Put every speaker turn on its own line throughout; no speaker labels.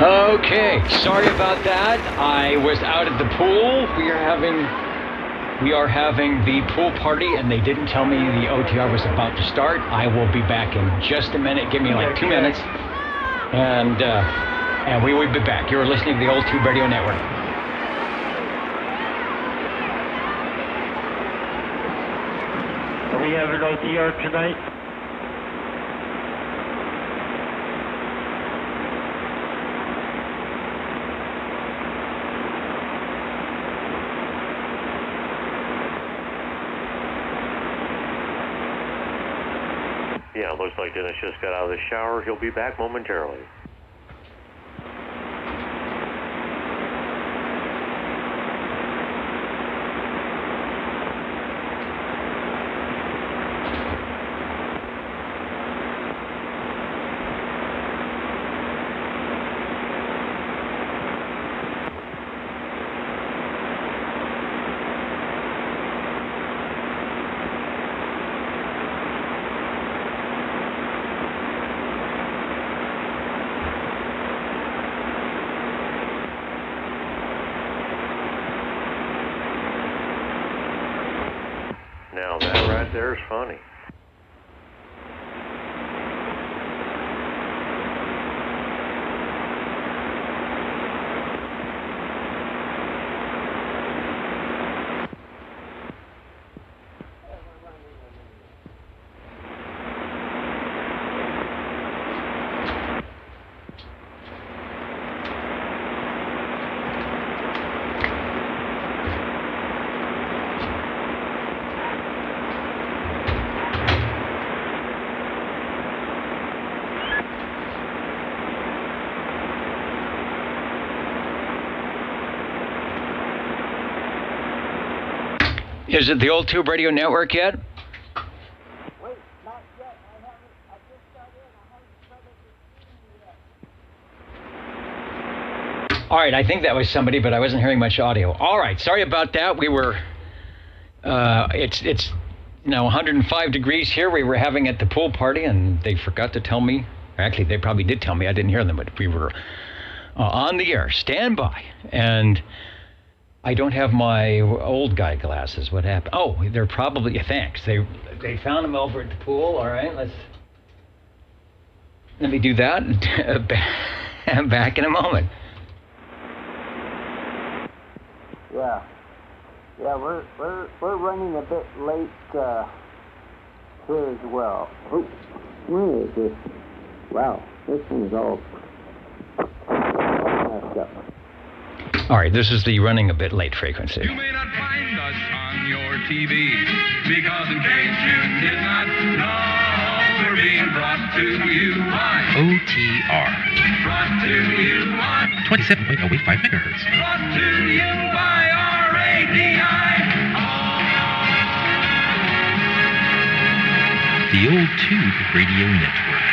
Okay, sorry about that. I was out at the pool. We are having the pool party, and they didn't tell me the OTR was about to start. I will be back in just a minute. Give me like 2 minutes, and we will be back. You're listening to the Old Tube Radio Network.
Do we have an OTR tonight?
Yeah, looks like Dennis just got out of the shower. He'll be back momentarily. Now that right there is funny.
Is it the Old Tube Radio Network yet?
Wait, not yet. I just got in. I haven't started the stream yet.
All right, I think that was somebody, but I wasn't hearing much audio. All right, sorry about that. We were, it's 105 degrees here. We were having at the pool party, and they forgot to tell me. Actually, they probably did tell me. I didn't hear them, but we were on the air. Stand by. And I don't have my old guy glasses. What happened? Oh, they're probably, thanks. They found them over at the pool. All right, let me do that. Back in a moment.
Yeah, we're running a bit late here as well. Oh, where is this? Wow, this thing's all messed up.
All right, this is the running a bit late frequency.
You may not find us on your TV, because in case you did not know, we're being brought to you by
OTR.
Brought to you by
27.085 megahertz.
Brought to you by RADI.
The Old Tube Radio Network.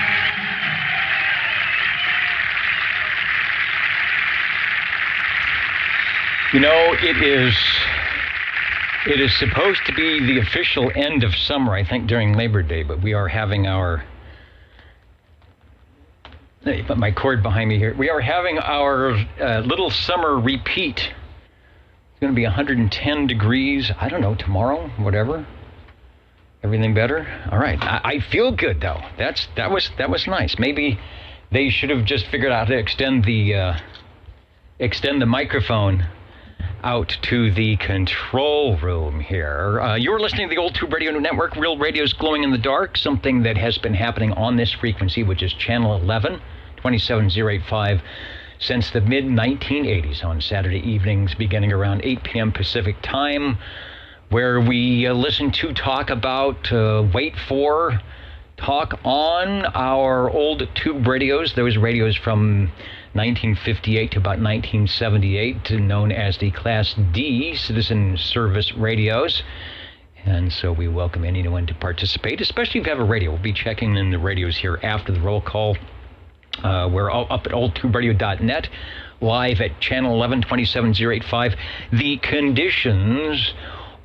You know, it is supposed to be the official end of summer, I think, during Labor Day, but we are having our, let me put my cord behind me here. We are having our little summer repeat. It's going to be 110 degrees, I don't know, tomorrow, whatever. Everything better? All right. I feel good, though. That was nice. Maybe they should have just figured out how to extend the microphone out to the control room here. You're listening to the Old Tube Radio Network, Real Radio's Glowing in the Dark, something that has been happening on this frequency, which is channel 11, 27085, since the mid-1980s on Saturday evenings, beginning around 8 p.m. Pacific time, where we listen to, talk about, talk on our old tube radios, those radios from 1958 to about 1978, known as the Class D Citizen Service radios. And so we welcome anyone to participate, especially if you have a radio. We'll be checking in the radios here after the roll call. We're all up at oldtuberadio.net, live at channel 11, 27085. The conditions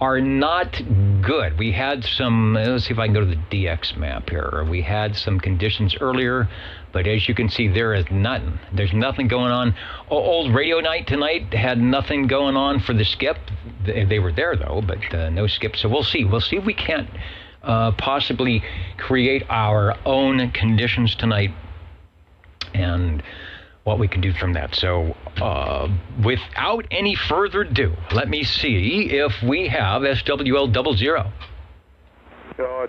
are not good. We had some, let's see if I can go to the DX map here. We had some conditions earlier, but as you can see, there is nothing. There's nothing going on. Old Radio Night tonight had nothing going on for the skip. They were there, though, but no skip. So we'll see. We'll see if we can't possibly create our own conditions tonight and what we can do from that. So without any further ado, let me see if we have SWL00.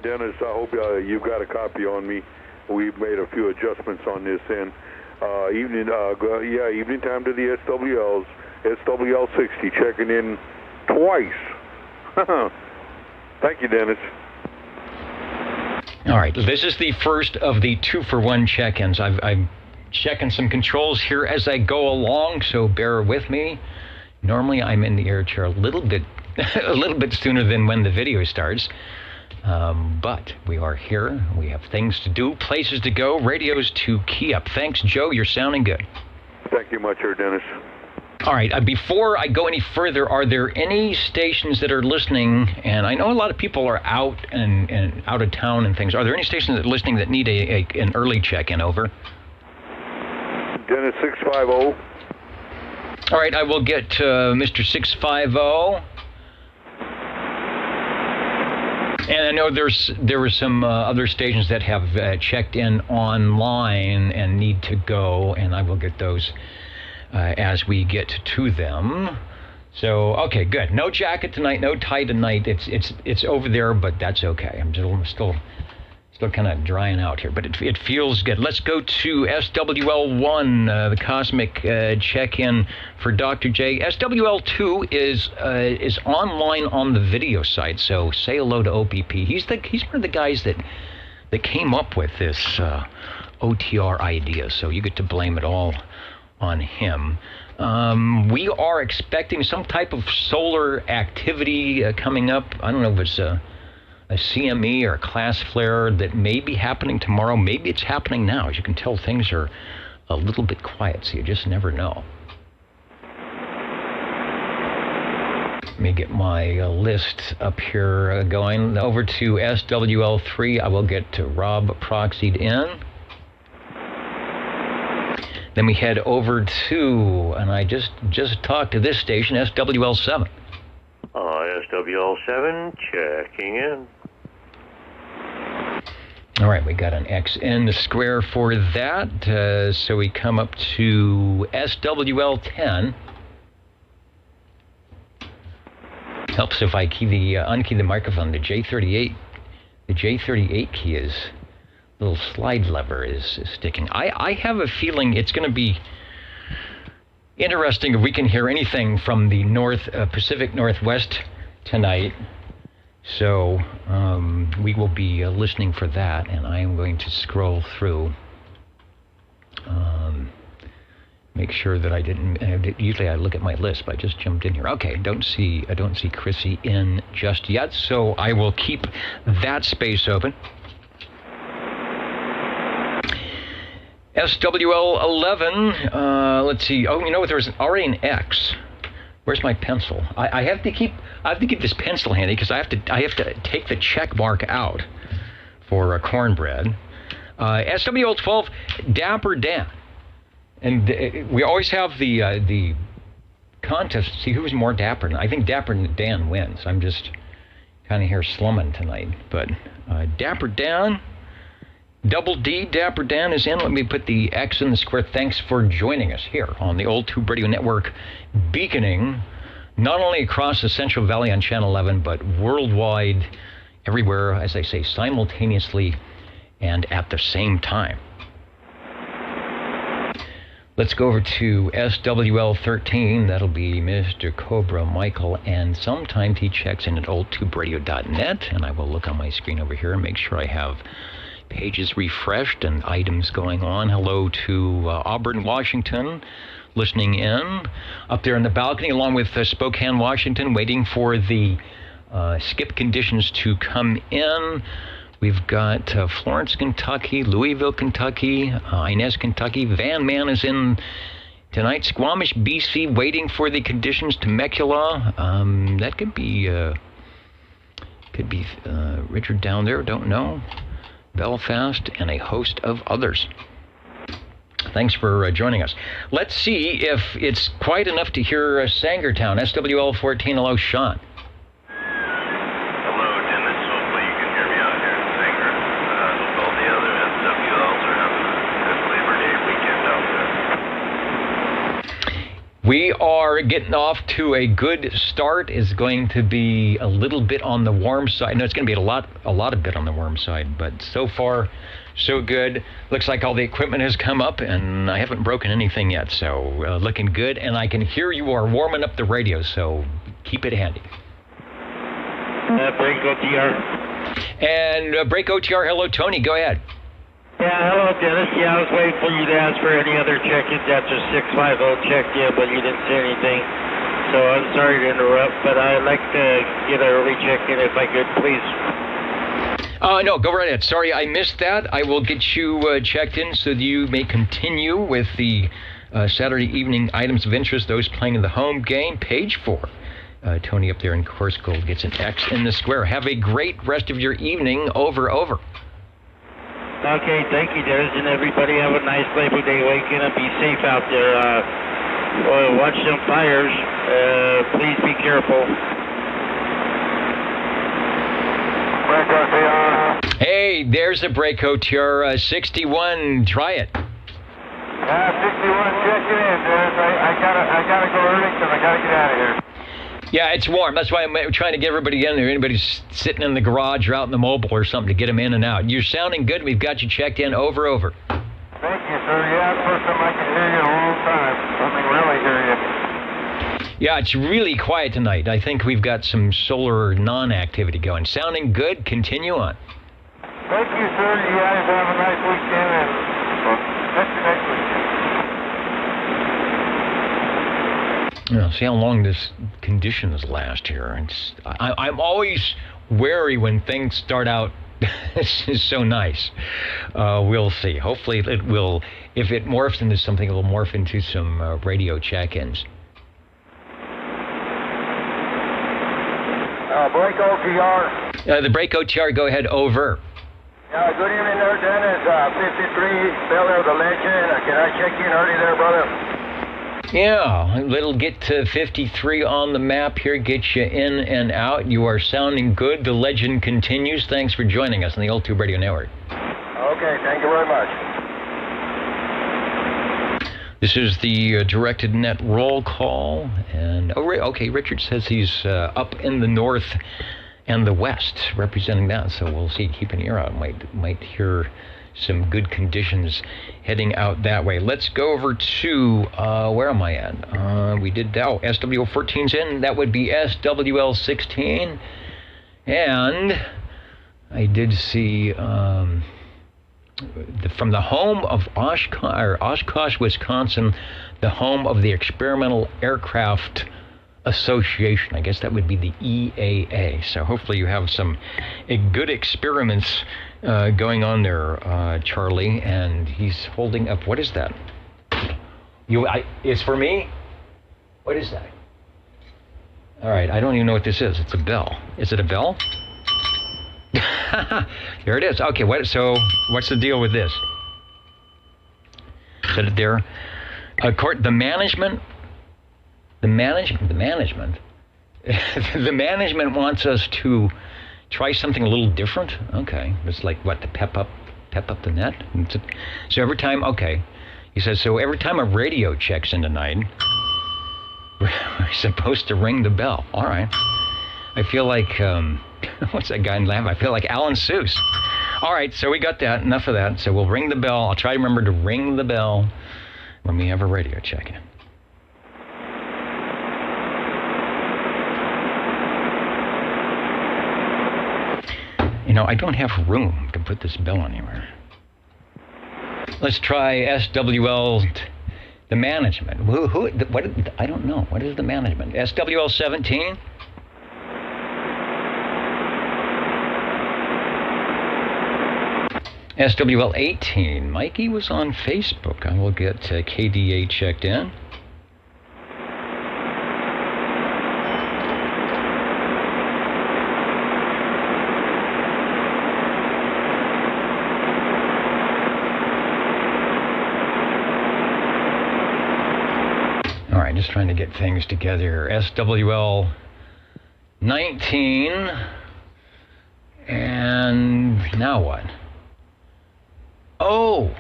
Dennis, I hope you've got a copy on me. We've made a few adjustments on this end. Evening time to the SWLs. SWL60 checking in twice. Thank you, Dennis.
All right, this is the first of the 2-for-1 check-ins. I'm checking some controls here as I go along, so bear with me. Normally I'm in the air chair a little bit sooner than when the video starts, but we are here. We have things to do, places to go, radios to key up. Thanks, Joe. You're sounding good.
Thank you much, Dennis.
All right, before I go any further, are there any stations that are listening, and I know a lot of people are out and out of town and things. Are there any stations that are listening that need an early check-in? Over.
Dennis 650.
All right, I will get Mr. 650. And I know there were some other stations that have checked in online and need to go, and I will get those as we get to them. So, okay, good. No jacket tonight, no tie tonight. It's over there, but that's okay. I'm still kind of drying out here, but it feels good. Let's go to SWL1, the Cosmic check-in for Dr. J. SWL2 is online on the video site, so say hello to OPP. He's one of the guys that came up with this OTR idea, so you get to blame it all on him. We are expecting some type of solar activity coming up. I don't know if it's a CME or a class flare that may be happening tomorrow. Maybe it's happening now. As you can tell, things are a little bit quiet, so you just never know. Let me get my list up here going. Over to SWL3, I will get to Rob proxied in. Then we head over to, and I just talked to this station, SWL7.
SWL7 checking in.
All right, we got an X in the square for that. So we come up to SWL10. Helps if I unkey the microphone. The J38 key is, little slide lever is sticking. I have a feeling it's going to be interesting if we can hear anything from the Pacific Northwest tonight. So we will be listening for that, and I am going to scroll through. Make sure that I didn't. Usually I look at my list, but I just jumped in here. Okay, I don't see Chrissy in just yet, so I will keep that space open. SWL11. Let's see. Oh, you know what? There's already an X. Where's my pencil? I have to keep this pencil handy because I have to take the check mark out for cornbread. SWL12, Dapper Dan, and we always have the contest to see who's more dapper. I think Dapper Dan wins. I'm just kind of here slumming tonight, but Dapper Dan. Double D, Dapper Dan is in. Let me put the X in the square. Thanks for joining us here on the Old Tube Radio Network, beaconing not only across the Central Valley on Channel 11, but worldwide, everywhere, as I say, simultaneously and at the same time. Let's go over to SWL13. That'll be Mr. Cobra Michael, and sometimes he checks in at oldtuberadio.net, and I will look on my screen over here and make sure I have pages refreshed and items going on. Hello to Auburn, Washington, listening in up there in the balcony, along with Spokane, Washington, waiting for the skip conditions to come in. We've got Florence, Kentucky, Louisville, Kentucky, Inez, Kentucky. Van Man is in tonight. Squamish, BC, waiting for the conditions. Temecula. That could be Could be Richard down there, don't know. Belfast, and a host of others. Thanks for joining us. Let's see if it's quiet enough to hear Sangertown, SWL 14. Hello, Sean.
Hello, Dennis. Hopefully you can hear me out here in Sanger. All the other SWLs are having a good Labor Day weekend out there.
We are getting off to a good start. It's going to be a little bit on the warm side. No, it's going to be a lot of bit on the warm side, but so far, so good. Looks like all the equipment has come up, and I haven't broken anything yet, so looking good. And I can hear you are warming up the radio, so keep it handy.
Break OTR.
And break OTR. Hello, Tony. Go ahead.
Yeah, hello, Dennis. Yeah, I was waiting for you to ask for any other check-ins after 650 checked in, but you didn't say anything. So I'm sorry to interrupt, but I'd like to get an early check-in if I could, please.
No, go right ahead. Sorry, I missed that. I will get you checked in so that you may continue with the Saturday evening items of interest, those playing in the home game. Page 4. Tony up there in course gold gets an X in the square. Have a great rest of your evening. Over.
Okay, thank you, Dennis, and everybody have a nice Labor Day weekend and be safe out there. Watch them fires. Please be careful.
Hey, there's a break OTR 61. Try it.
61 checking in, Dennis. I gotta go early because I gotta get out of here.
Yeah, it's warm. That's why I'm trying to get everybody in there. Anybody's sitting in the garage or out in the mobile or something to get them in and out. You're sounding good. We've got you checked in. Over.
Thank you, sir. Yeah, first time I can hear you in a long time. I mean, really hear you.
Yeah, it's really quiet tonight. I think we've got some solar non-activity going. Sounding good. Continue on.
Thank you, sir. You guys have a nice weekend, and catch you next weekend.
See how long this conditions last here. I'm always wary when things start out so nice. We'll see. Hopefully it will. If it morphs into something, it will morph into some radio check-ins.
Break OTR.
The break OTR, go ahead. Over.
Good evening there, Dennis. 53, Bel Air, the Legend. Can I check in early there, brother?
Yeah, it'll get to 53 on the map here, get you in and out. You are sounding good. The legend continues. Thanks for joining us on the Old Tube Radio Network.
Okay, thank you very much.
This is the directed net roll call. And okay, Richard says he's up in the north and the west representing that. So we'll see. Keep an ear out. Might hear some good conditions heading out that way. Let's go over to, where am I at? We did that. SWL14's in. That would be SWL16. And I did see from the home of Oshkosh, Wisconsin, the home of the Experimental Aircraft Association. I guess that would be the EAA. So hopefully you have some good experiments going on there, Charlie. And he's holding up. What is that? It's for me? What is that? All right, I don't even know what this is. It's a bell. Is it a bell? There it is. Okay, so what's the deal with this? Set it there. The management wants us to try something a little different. Okay, it's like what, to pep up the net. So every time, okay, he says, so every time a radio checks in tonight, we're supposed to ring the bell. All right. I feel like what's that guy in Lamb? I feel like Alan Seuss. All right, so we got that. Enough of that. So we'll ring the bell. I'll try to remember to ring the bell when we have a radio check-in. You know, I don't have room to put this bell anywhere. Let's try SWL, the management. What? I don't know. What is the management? SWL 17? SWL 18. Mikey was on Facebook. I will get KDA checked in. just trying to get things together. SWL 19. And now what? Oh,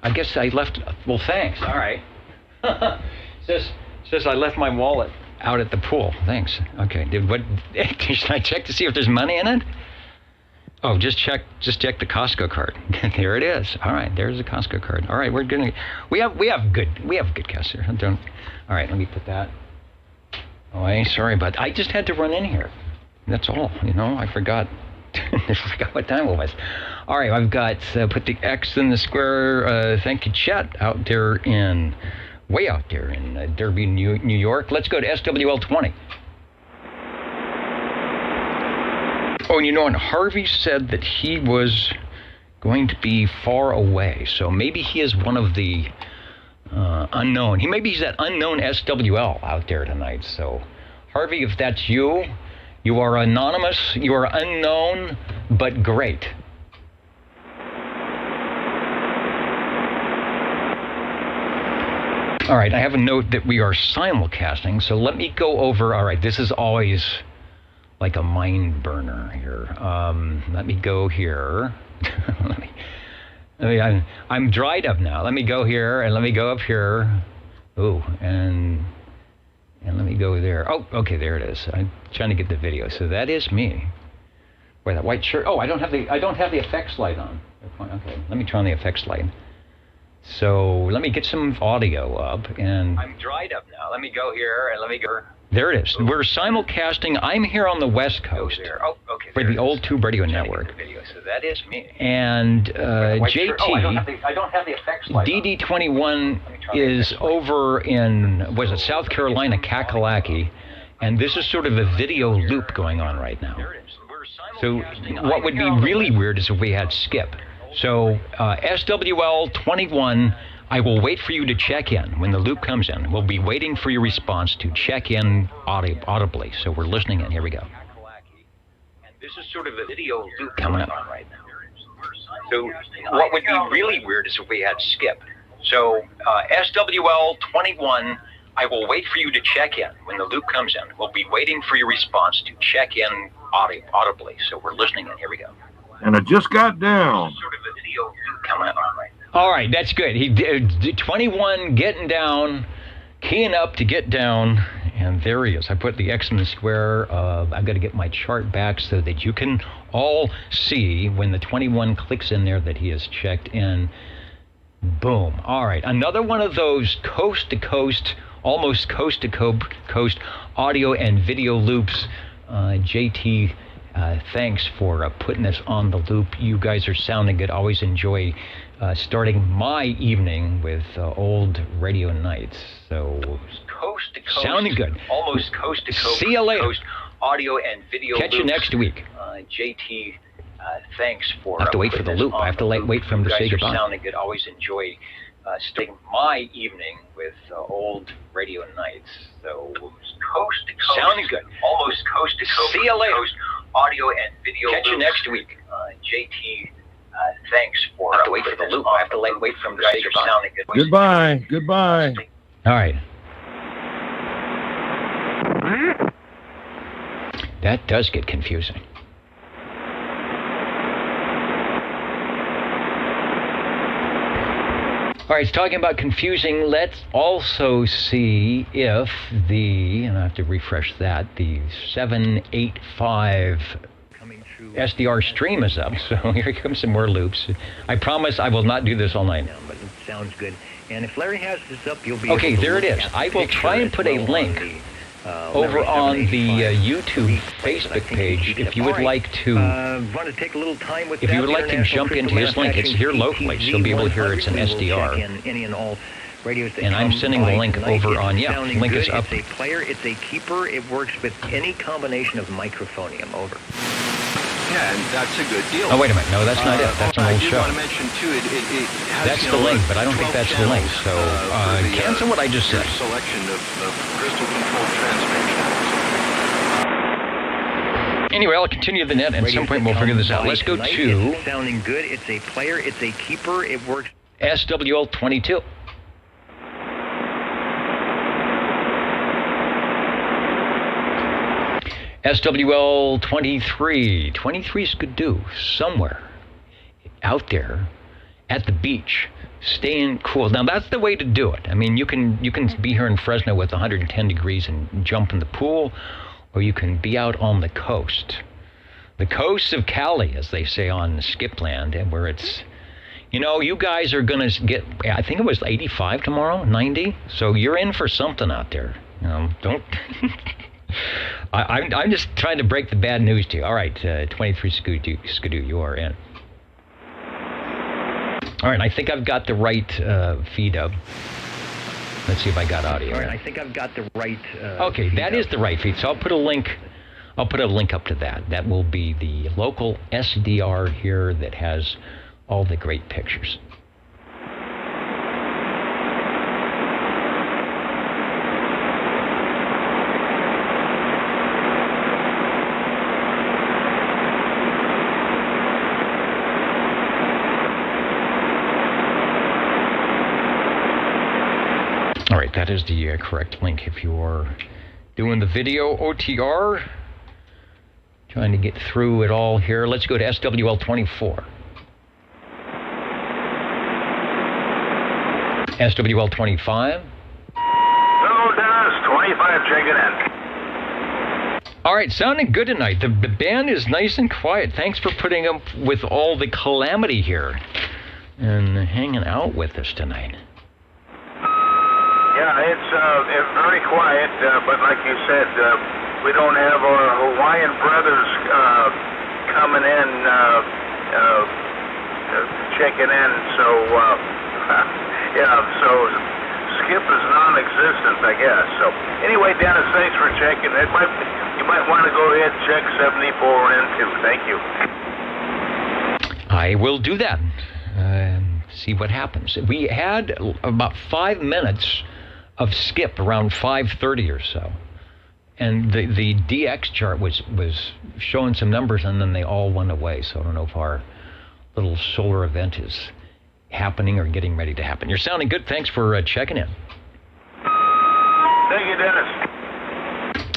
I guess I left. Well, thanks. All right. says I left my wallet out at the pool. Thanks. Okay. Should I check to see if there's money in it? Oh, just check the Costco card. There it is. All right, there's the Costco card. All right, we have good guests here. All right, let me put that away. Sorry, but I just had to run in here. That's all. I forgot. I forgot what time it was. All right, I've got put the X in the square. Thank you, Chet, way out there in Derby, New York. Let's go to SWL 20. Oh, and and Harvey said that he was going to be far away, so maybe he is one of the unknown. Maybe he's that unknown SWL out there tonight. So, Harvey, if that's you, you are anonymous, you are unknown, but great. All right, I have a note that we are simulcasting, so let me go over. All right, this is always like a mind burner here. Let me go here. I'm dried up now. Let me go here, and let me go up here. Ooh, and let me go there. Oh, okay, there it is. I'm trying to get the video. So that is me. Wait, that white shirt. Oh, I don't have the effects light on. Okay, let me turn on the effects light. So let me get some audio up, and I'm dried up now. Let me go here, and let me go. There it is. We're simulcasting. I'm here on the West Coast for the Old Tube Radio Network. So that is me. And JT, I don't have the effects light. DD21 is over in South Carolina, Kakalaki, and this is sort of a video loop going on right now. So what would be really weird is if we had Skip. So SWL 21. I will wait for you to check in when the loop comes in. We'll be waiting for your response to check in audibly. So we're listening in. Here we go. And this is sort of a video loop coming up right now. So what would be really weird is if we had Skip. So SWL 21, I will wait for you to check in when the loop comes in. We'll be waiting for your response to check in audibly. So we're listening in. Here we go.
And I just got down.
This is sort of a video loop coming up right now. All right, that's good. He 21 getting down, keying up to get down, and there he is. I put the X in the square. I've got to get my chart back so that you can all see when the 21 clicks in there that he has checked in. Boom. All right, another one of those coast-to-coast, almost coast-to-coast audio and video loops. JT, thanks for putting this on the loop. You guys are sounding good. Always enjoy starting my evening with old radio nights. So coast to coast, sounding good. Almost coast to coast. See you later. Coast audio and video. Catch you next week. JT, thanks for. I have to wait for the loop. I have to wait for him to say goodbye. Sounding good. Always enjoy starting my evening with old radio nights. So coast to coast. Sounding good. Almost coast to coast. See you later. Coast audio and video. Catch you next week. JT. Thanks for. I have to wait for the loop. I have to wait for him to say goodbye.
Goodbye.
All right. That does get confusing. All right, it's talking about confusing. Let's also see if and I have to refresh that, the 785 SDR stream is up, so here comes some more loops. I promise I will not do this all night.
But it sounds good. And if Larry has this up, you'll be
okay,
able to
there it is. I will try and put a link over on the YouTube Facebook page if you would like to.
Want to take a little time with
if you would like to jump into his link, it's here locally, so you'll be able to hear it's an SDR. And I'm sending the link over on, link is up.
It's a player, it's a keeper, it works with any combination of microphonium, over.
Yeah, and that's a good deal.
Oh, wait a minute. No, that's not it. That's an old show.
I want to mention, too, it has,
that's the link, but I don't think that's the link. So, cancel what I just said.
Selection of crystal control transmission.
Anyway, I'll continue the net, and at some point we'll figure this out. Let's go to...
It's sounding good. It's a player. It's a keeper. It works...
SWL 22. SWL 23. 23 Skidoo, somewhere out there at the beach, staying cool. Now that's the way to do it. I mean, you can be here in Fresno with 110 degrees and jump in the pool, or you can be out on the coast. The coast of Cali, as they say on Skipland, and where it's, you know, you guys are going to get, I think it was 85 tomorrow, 90. So you're in for something out there. You know, don't. I'm just trying to break the bad news to you. All right, 23 Skidoo, you are in. All right, I think I've got the right feed up. Let's see if I got audio.
All right, I think I've got the right.
Okay, that is the right feed. So I'll put a link. I'll put a link up to that. That will be the local SDR here that has all the great pictures. All right, that is the correct link if you're doing the video OTR. Trying to get through it all here. Let's go to SWL 24. SWL 25.
Hello, Dennis. 25 checking in.
All right, sounding good tonight. The band is nice and quiet. Thanks for putting up with all the calamity here and hanging out with us tonight.
Yeah, it's very quiet, but like you said, we don't have our Hawaiian brothers coming in, checking in, so, yeah, so Skip is non-existent, I guess. So, anyway, Dennis, thanks for checking. You might want to go ahead and check 74 in too. Thank you.
I will do that. See what happens. We had about 5 minutes of Skip around 5:30 or so. And the DX chart was showing some numbers, and then they all went away. So I don't know if our little solar event is happening or getting ready to happen. You're sounding good. Thanks for checking in.
Thank you, Dennis.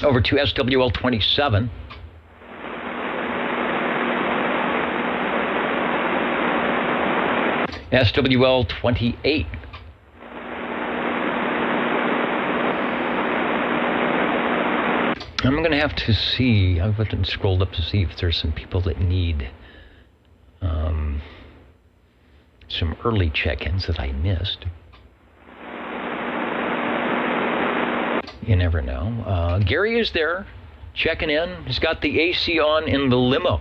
Over to SWL 27. SWL 28. I'm going to have to see, I've scrolled up to see if there's some people that need some early check-ins that I missed. You never know. Gary is there, checking in. He's got the AC on in the limo.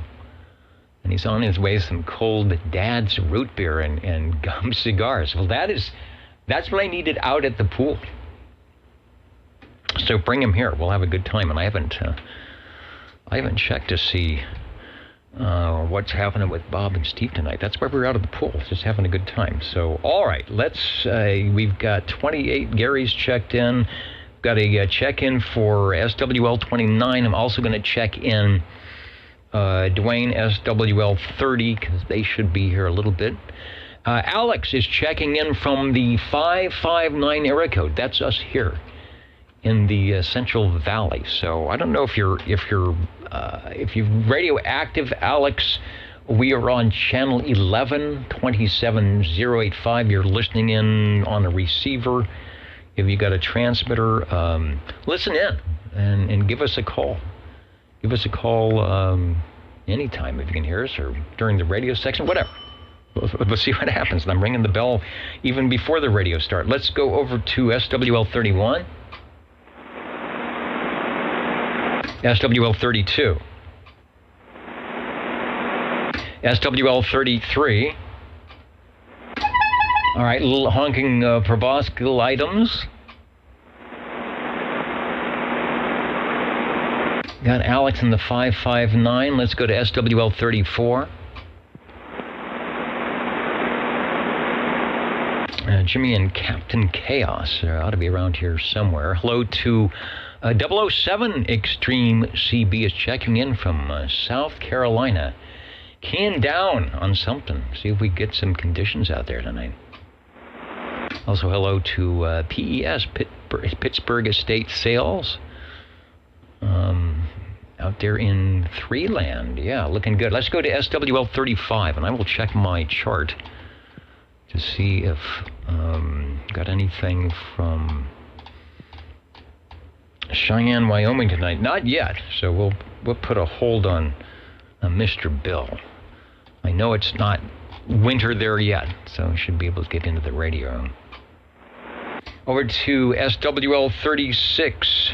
And he's on his way to some cold Dad's root beer and gum cigars. Well, that's what I needed out at the pool. So bring him here. We'll have a good time. And I haven't checked to see what's happening with Bob and Steve tonight. That's why we're out of the pool, just having a good time. So, all right, we've got 28. Gary's checked in. Got a check-in for SWL 29. I'm also going to check in Dwayne SWL 30 because they should be here a little bit. Alex is checking in from the 559 area code. That's us here in the Central Valley. So I don't know if you're radioactive, Alex. We are on channel 11, 27085. You're listening in on a receiver. If you got a transmitter, listen in and give us a call. Give us a call anytime if you can hear us, or during the radio section, whatever. We'll see what happens. And I'm ringing the bell even before the radio start. Let's go over to SWL 31. SWL 32. SWL 33. All right, little honking proboscis items. Got Alex in the 559. Let's go to SWL 34. Jimmy and Captain Chaos ought to be around here somewhere. Hello to 007 Extreme CB is checking in from South Carolina. Keying down on something. See if we get some conditions out there tonight. Also, hello to PES, Pittsburgh Estate Sales. Out out there in 3 land. Yeah, looking good. Let's go to SWL 35, and I will check my chart to see if got anything from Cheyenne, Wyoming tonight. Not yet, so we'll put a hold on Mr. Bill. I know it's not winter there yet, so we should be able to get into the radio. Over to SWL 36.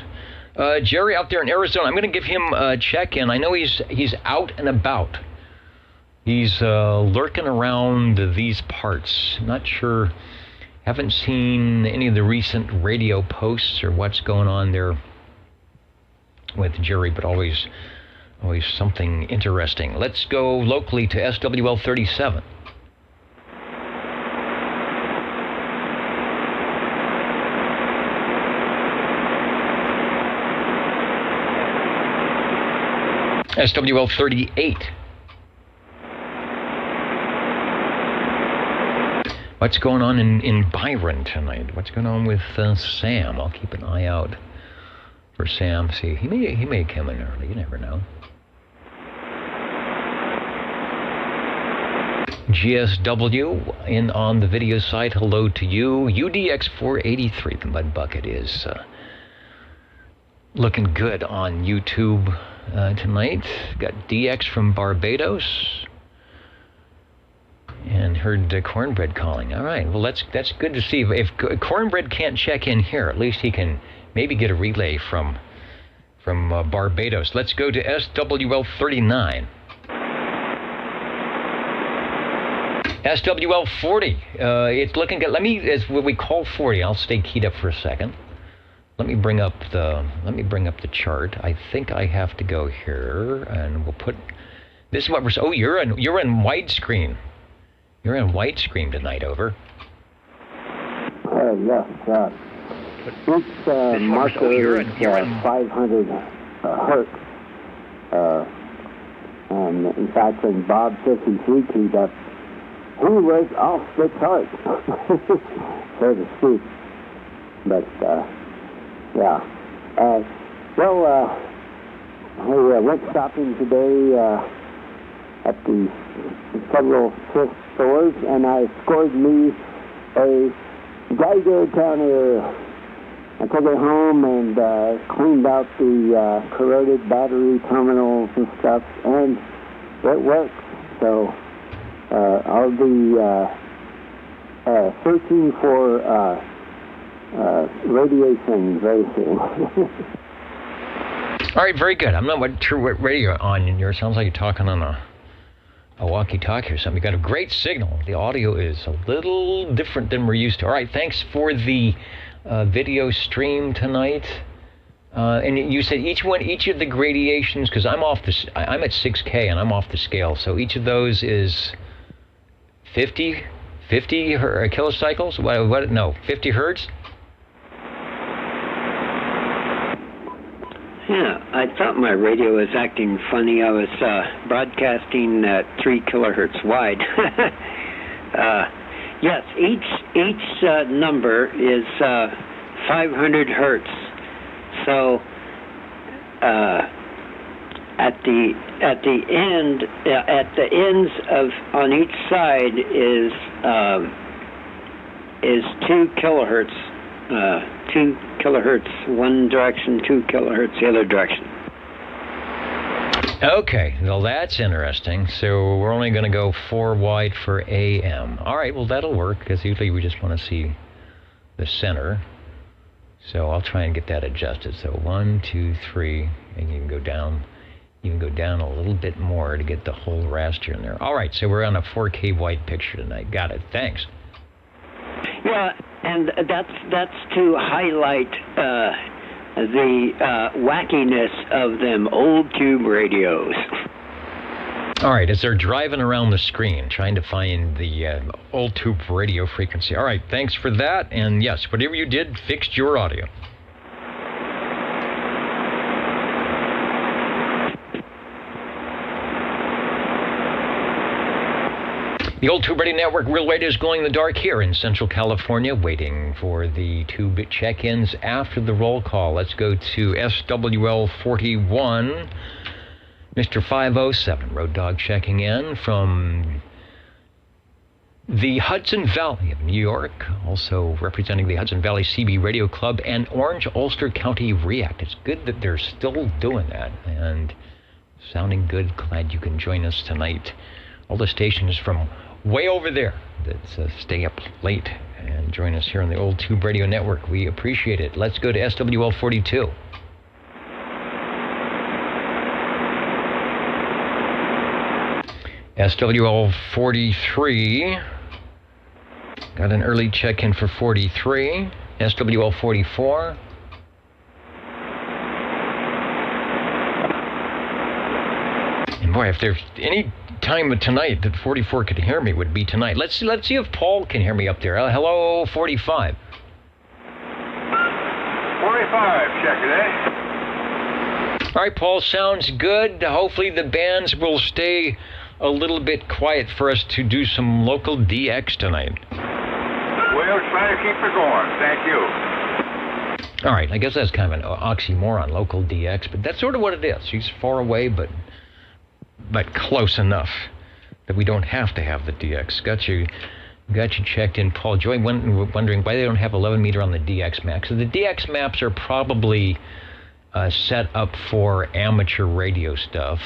Jerry out there in Arizona, I'm going to give him a check-in. I know he's out and about. He's lurking around these parts. Not sure, haven't seen any of the recent radio posts or what's going on there with Jerry, but always something interesting. Let's go locally to SWL 37. SWL 38. What's going on in Byron tonight? What's going on with Sam? I'll keep an eye out for Sam. See, he may come in early. You never know. GSW in on the video side. Hello to you. UDX483. The Mud Bucket is looking good on YouTube tonight. Got DX from Barbados. And heard Cornbread calling. All right, well, that's good to see. If Cornbread can't check in here, at least he can maybe get a relay from Barbados. Let's go to SWL 39. SWL 40. It's looking good. As we call 40, I'll stay keyed up for a second. Let me bring up the chart. I think I have to go here, and we'll put. This is what we're. Oh, you're in widescreen. You're in widescreen tonight, over.
Yes. Each marker is 500 hertz. And in fact, when Bob 53 keyed up, he was off the chart, so to speak. But, yeah. I went shopping today at the several thrift stores, and I scored me a Geiger counter. I took it home and cleaned out the corroded battery terminals and stuff, and it works. So I'll be searching for radiation very soon.
All right, very good. I'm not sure what radio you're on. It sounds like you're talking on a walkie-talkie or something. You got a great signal. The audio is a little different than we're used to. All right, thanks for the video stream tonight. And you said each of the gradations, because I'm at 6K and I'm off the scale. So each of those is 50 kilocycles. What? No, 50 hertz.
Yeah, I thought my radio was acting funny. I was broadcasting at 3 kilohertz wide. Yes, each number is 500 hertz. So at the ends of on each side is 2 kilohertz. 2 kilohertz one direction, 2 kilohertz the other direction.
Okay, well that's interesting. So we're only going to go 4 wide for AM. All right, well that'll work, because usually we just want to see the center. So I'll try and get that adjusted. So 1, 2, 3, and you can go down. You can go down a little bit more to get the whole raster in there. All right, so we're on a 4K wide picture tonight. Got it. Thanks.
Yeah, and that's to highlight the wackiness of them old tube radios.
All right, as they're driving around the screen, trying to find the old tube radio frequency. All right, thanks for that. And yes, whatever you did, fixed your audio. The Old Tube Radio Network, Real Radio is glowing in the dark here in Central California, waiting for the tube check-ins after the roll call. Let's go to SWL 41, Mr. 507, Road Dog checking in from the Hudson Valley of New York, also representing the Hudson Valley CB Radio Club and Orange Ulster County React. It's good that they're still doing that, and sounding good. Glad you can join us tonight. All the stations from way over there that stay up late and join us here on the Old Tube Radio Network. We appreciate it. Let's go to SWL 42. SWL 43. Got an early check-in for 43. SWL 44. And boy, if there's any time tonight that 44 could hear me, would be tonight. Let's see if Paul can hear me up there. Hello, 45.
45, check it, eh?
All right, Paul, sounds good. Hopefully the bands will stay a little bit quiet for us to do some local DX tonight.
We'll try to keep it going. Thank you.
All right, I guess that's kind of an oxymoron, local DX, but that's sort of what it is. She's far away, but close enough that we don't have to have the DX. Got you checked in, Paul. Joy wondering why they don't have 11 meter on the DX map. So the DX maps are probably set up for amateur radio stuff,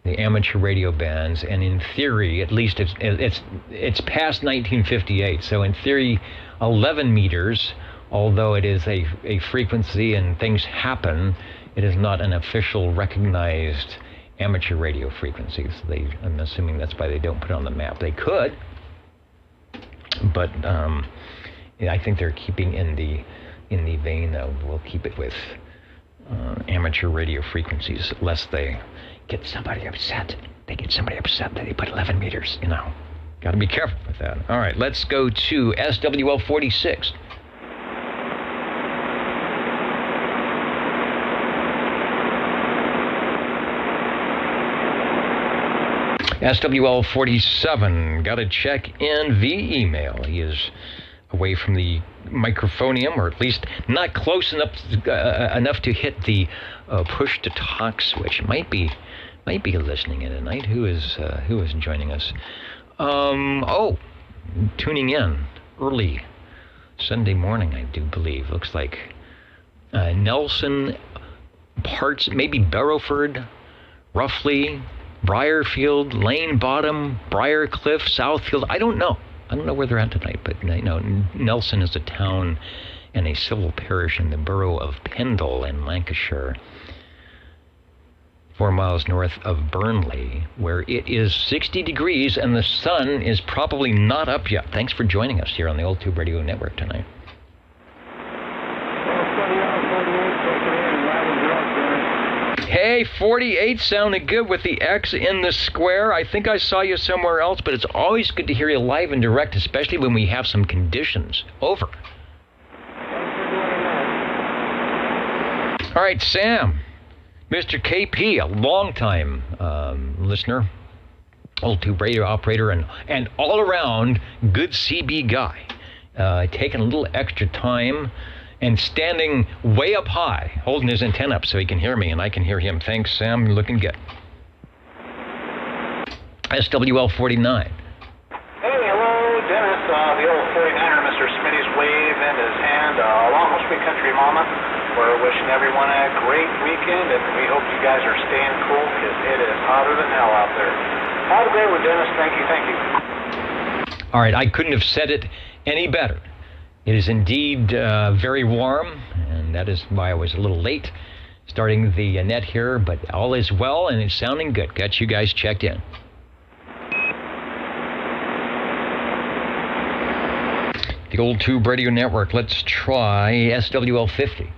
the amateur radio bands, and in theory, at least it's past 1958. So in theory, 11 meters, although it is a frequency and things happen, it is not an official recognized amateur radio frequencies. I'm assuming that's why they don't put it on the map. They could, but I think they're keeping in the vein of, we'll keep it with amateur radio frequencies, lest they get somebody upset. They get somebody upset that they put 11 meters, Got to be careful with that. All right, let's go to SWL 46. SWL 47, got to check in via email. He is away from the microphonium, or at least not close enough to hit the push to talk switch. Might be listening in tonight. Who is joining us? Tuning in early Sunday morning, I do believe. Looks like Nelson, parts, maybe Barrowford, roughly. Briarfield, Lane Bottom, Briarcliff, Southfield. I don't know where they're at tonight, but I know Nelson is a town and a civil parish in the borough of Pendle in Lancashire, 4 miles north of Burnley, where it is 60 degrees and the sun is probably not up yet. Thanks for joining us here on the Old Tube Radio Network tonight. Hey, 48 sounded good with the X in the square. I think I saw you somewhere else, but it's always good to hear you live and direct, especially when we have some conditions. Over. All right, Sam, Mr. KP, a longtime listener, Old Tube Radio operator, and all-around good CB guy, taking a little extra time and standing way up high, holding his antenna up so he can hear me and I can hear him. Thanks, Sam. You're looking good. SWL 49.
Hey, hello, Dennis. The old 49er, Mr. Smitty's waving his hand along with Sweet Country Mama. We're wishing everyone a great weekend, and we hope you guys are staying cool because it is hotter than hell out there. Have a great one, Dennis. Thank you.
All right, I couldn't have said it any better. It is indeed very warm, and that is why I was a little late starting the net here, but all is well, and it's sounding good. Got you guys checked in. The Old Tube Radio Network. Let's try SWL 50.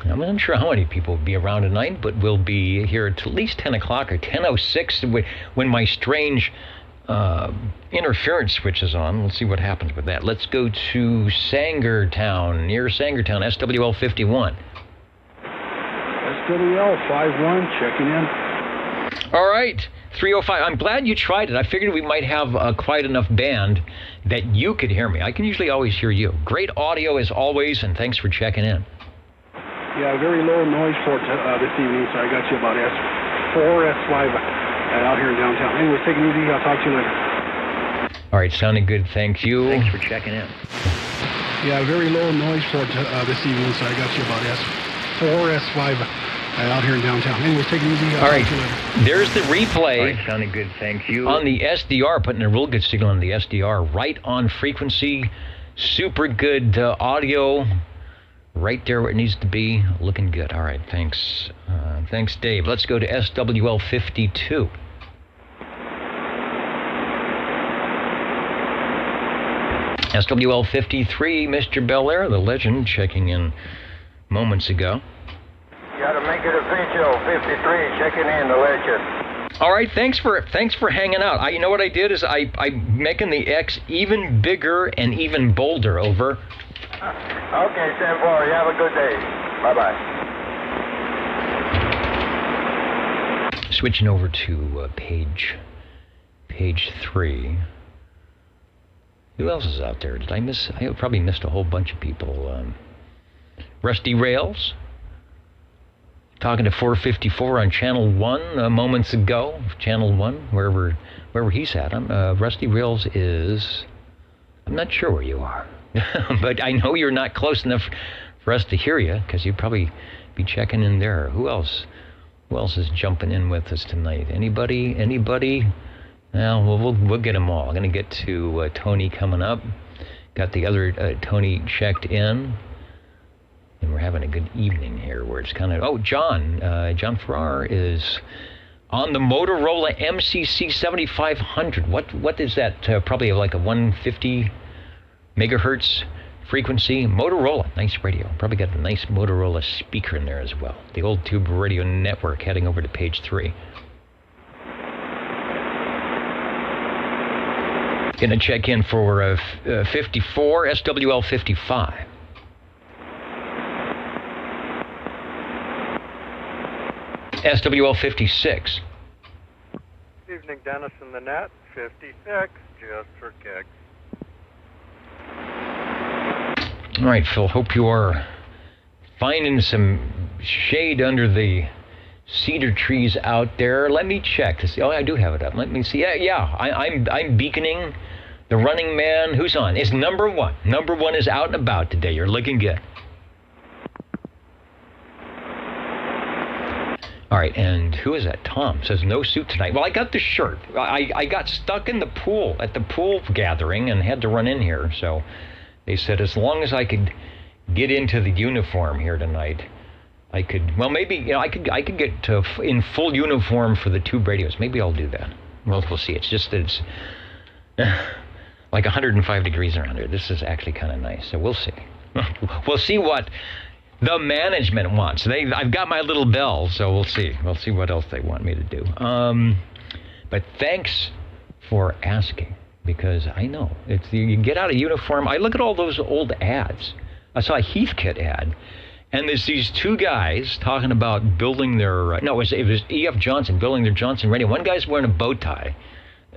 I'm not sure how many people will be around tonight, but we'll be here at least 10 o'clock or 10:06 when my strange interference switch is on. Let's see what happens with that. Let's go to Sangertown, near Sangertown, SWL 51.
SWL 51, checking in.
All right, 305. I'm glad you tried it. I figured we might have quite enough band that you could hear me. I can usually always hear you. Great audio as always, and thanks for checking in.
Yeah, very low noise for this evening, so I got you about S4, S5 out here in downtown. Anyways, take it easy. I'll talk to you later.
All right, sounded good. Thank you.
Thanks for checking in.
Yeah, very low noise for this evening, so I got you about S4, S5 out here in downtown. Anyways, take it easy.
All right, there's the replay.
All right, sounded good. Thank you.
On the SDR, putting a real good signal on the SDR, right on frequency, super good audio, right there where it needs to be, looking good. All right, thanks. Thanks, Dave. Let's go to SWL 52. SWL 53, Mr. Belair, the legend, checking in moments ago.
Gotta make it official. 53, checking in, the legend.
All right, thanks for hanging out. You know what I did is I'm making the X even bigger and even bolder. Over.
Okay, 10-4. You have a good day. Bye-bye.
Switching over to page 3. Who else is out there? Did I miss? I probably missed a whole bunch of people. Rusty Rails. Talking to 454 on Channel 1 moments ago. Channel 1, wherever he's at. Rusty Rails is... I'm not sure where you are. But I know you're not close enough for us to hear you, because you'd probably be checking in there. Who else is jumping in with us tonight? Anybody? Well, we'll get them all. I'm going to get to Tony coming up. Got the other Tony checked in. And we're having a good evening here where it's kind of... Oh, John Farrar is on the Motorola MCC 7500. What is that? Probably like a 150 megahertz frequency. Motorola, nice radio. Probably got a nice Motorola speaker in there as well. The Old Tube Radio Network, heading over to page 3. Gonna check in for 54, SWL 55. SWL 56.
Good evening, Dennis in the net. 56, just for kicks.
All right, Phil, hope you are finding some shade under the cedar trees out there. Let me check to see. Oh, I do have it up. Let me see. Yeah. I'm beaconing the running man. Who's on? It's number 1. Number 1 is out and about today. You're looking good. All right, and who is that? Tom says no suit tonight. Well, I got the shirt. I got stuck in the pool at the pool gathering and had to run in here. So they said as long as I could get into the uniform here tonight, I could. Well, maybe I could get in full uniform for the tube radios. Maybe I'll do that. Well, we'll see. It's just that it's like 105 degrees around here. This is actually kind of nice. So we'll see. We'll see what the management wants. I've got my little bell, so we'll see. We'll see what else they want me to do. But thanks for asking, because I know you get out of uniform. I look at all those old ads. I saw a Heathkit ad, and there's these two guys talking about building their. It was E.F. Johnson building their Johnson radio. One guy's wearing a bow tie,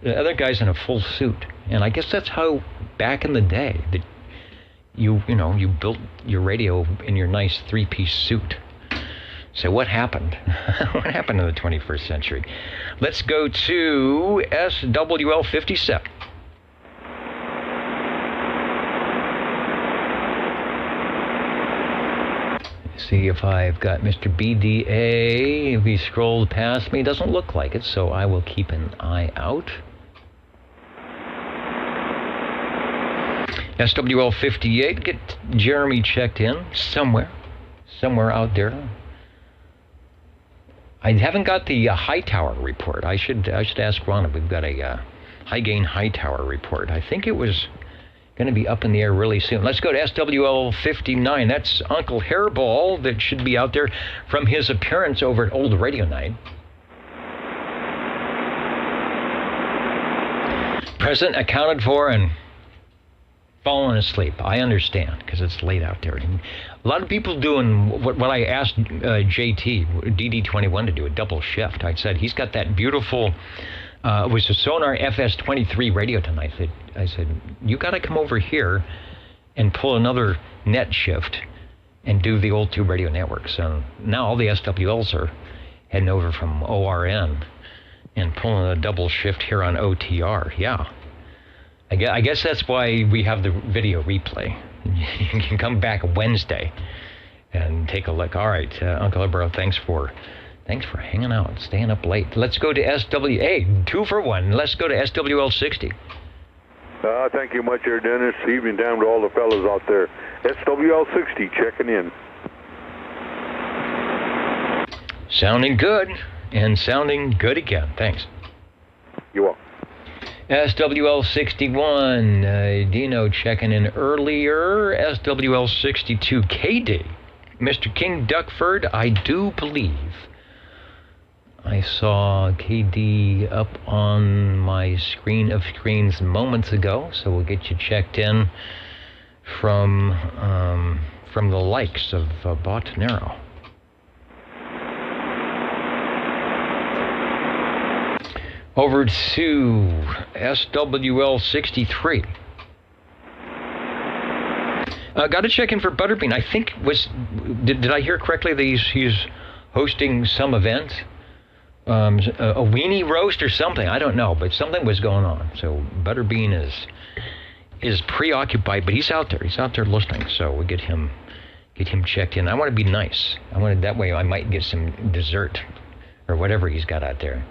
the other guy's in a full suit, and I guess that's how back in the day that. You built your radio in your nice 3-piece suit. So what happened? What happened in the 21st century? Let's go to SWL 57. See if I've got Mr. BDA. If he scrolled past me, doesn't look like it, so I will keep an eye out. SWL 58, get Jeremy checked in somewhere out there. I haven't got the high tower report. I should ask Ron if we've got a high gain high tower report. I think it was going to be up in the air really soon. Let's go to SWL 59. That's Uncle Hairball that should be out there from his appearance over at Old Radio Night. Present, accounted for, and fallen asleep. I understand, because it's late out there. And a lot of people doing what I asked JT, DD21, to do, a double shift. I said, he's got that beautiful, it was a Sonar FS23 radio tonight. I said, you got to come over here and pull another net shift and do the old tube radio network. So now all the SWLs are heading over from ORN and pulling a double shift here on OTR. Yeah. I guess that's why we have the video replay. You can come back Wednesday and take a look. All right, Uncle Libero, thanks for hanging out, staying up late. Let's go to SWA, 2 for 1. Let's go to SWL 60.
Thank you much, there, Dennis. Evening down to all the fellas out there. SWL 60 checking in.
Sounding good, and sounding good again. Thanks.
You're welcome.
SWL 61, Dino checking in earlier. SWL 62, KD. Mr. King Duckford, I do believe I saw KD up on my screen of screens moments ago, so we'll get you checked in from the likes of Botanero. Over to SWL 63. Got to check in for Butterbean. I think did I hear correctly that he's hosting some event, a weenie roast or something? I don't know, but something was going on. So Butterbean is preoccupied, but he's out there. He's out there listening. So we get him checked in. I want to be nice. That way I might get some dessert or whatever he's got out there.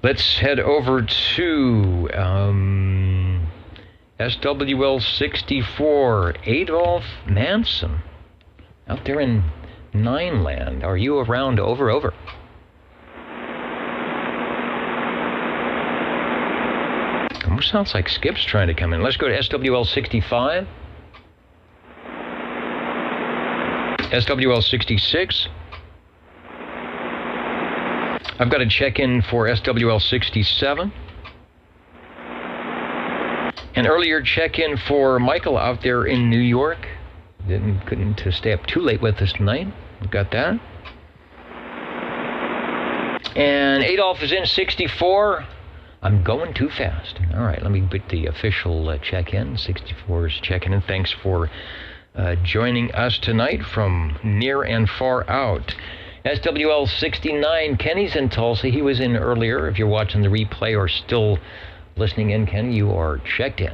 Let's head over to SWL 64, Adolf Manson, out there in Nine Land. Are you around? Over. Almost sounds like Skip's trying to come in. Let's go to SWL 65. SWL 66. I've got to check in for SWL 67. An earlier check-in for Michael out there in New York. Couldn't stay up too late with us tonight. We've got that. And Adolf is in 64. I'm going too fast. All right, let me put the official check-in. 64 is checking in. Thanks for joining us tonight from near and far out. SWL 69, Kenny's in Tulsa. He was in earlier. If you're watching the replay or still listening in, Kenny, you are checked in.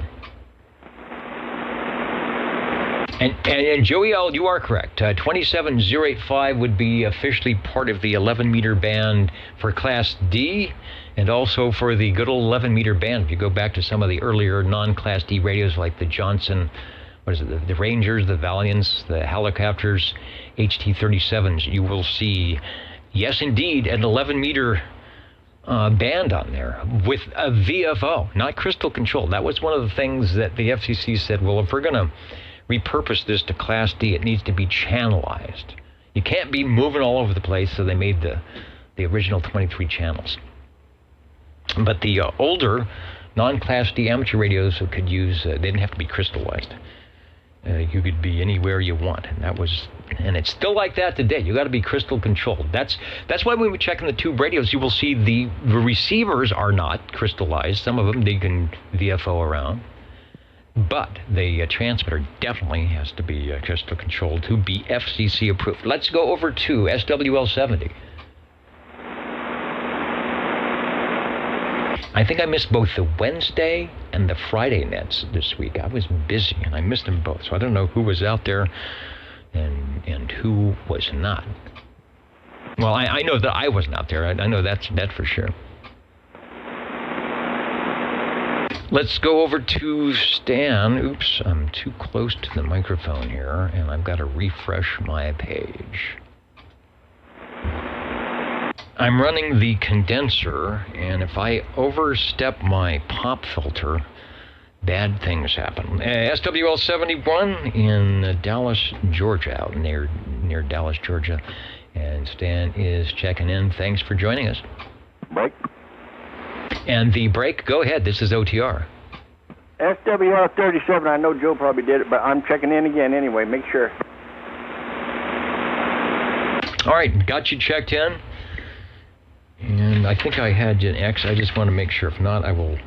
And Joey L., you are correct. 27085 would be officially part of the 11-meter band for Class D, and also for the good old 11-meter band. If you go back to some of the earlier non-Class D radios like the Johnson, the Rangers, the Valiants, the Helicopters, HT-37s, you will see, yes, indeed, an 11-meter band on there with a VFO, not crystal control. That was one of the things that the FCC said, well, if we're going to repurpose this to Class D, it needs to be channelized. You can't be moving all over the place, so they made the original 23 channels. But the older non-Class D amateur radios could use, they didn't have to be crystallized. You could be anywhere you want, and it's still like that today. You got to be crystal controlled. That's why when we check in the tube radios, you will see the receivers are not crystallized. Some of them they can VFO around, but the transmitter definitely has to be crystal controlled to be FCC approved. Let's go over to SWL 70. I think I missed both the Wednesday and the Friday nets this week. I was busy and I missed them both, so I don't know who was out there and who was not. Well, I know that I wasn't out there. I know that for sure. Let's go over to Stan. Oops, I'm too close to the microphone here, and I've got to refresh my page. I'm running the condenser, and if I overstep my pop filter, bad things happen. SWL 71 in Dallas, Georgia, out near Dallas, Georgia. And Stan is checking in. Thanks for joining us.
Mike?
And the break, go ahead. This is OTR.
SWL 37, I know Joe probably did it, but I'm checking in again anyway. Make sure.
All right, got you checked in. And I think I had an X. I just want to make sure. If not, I will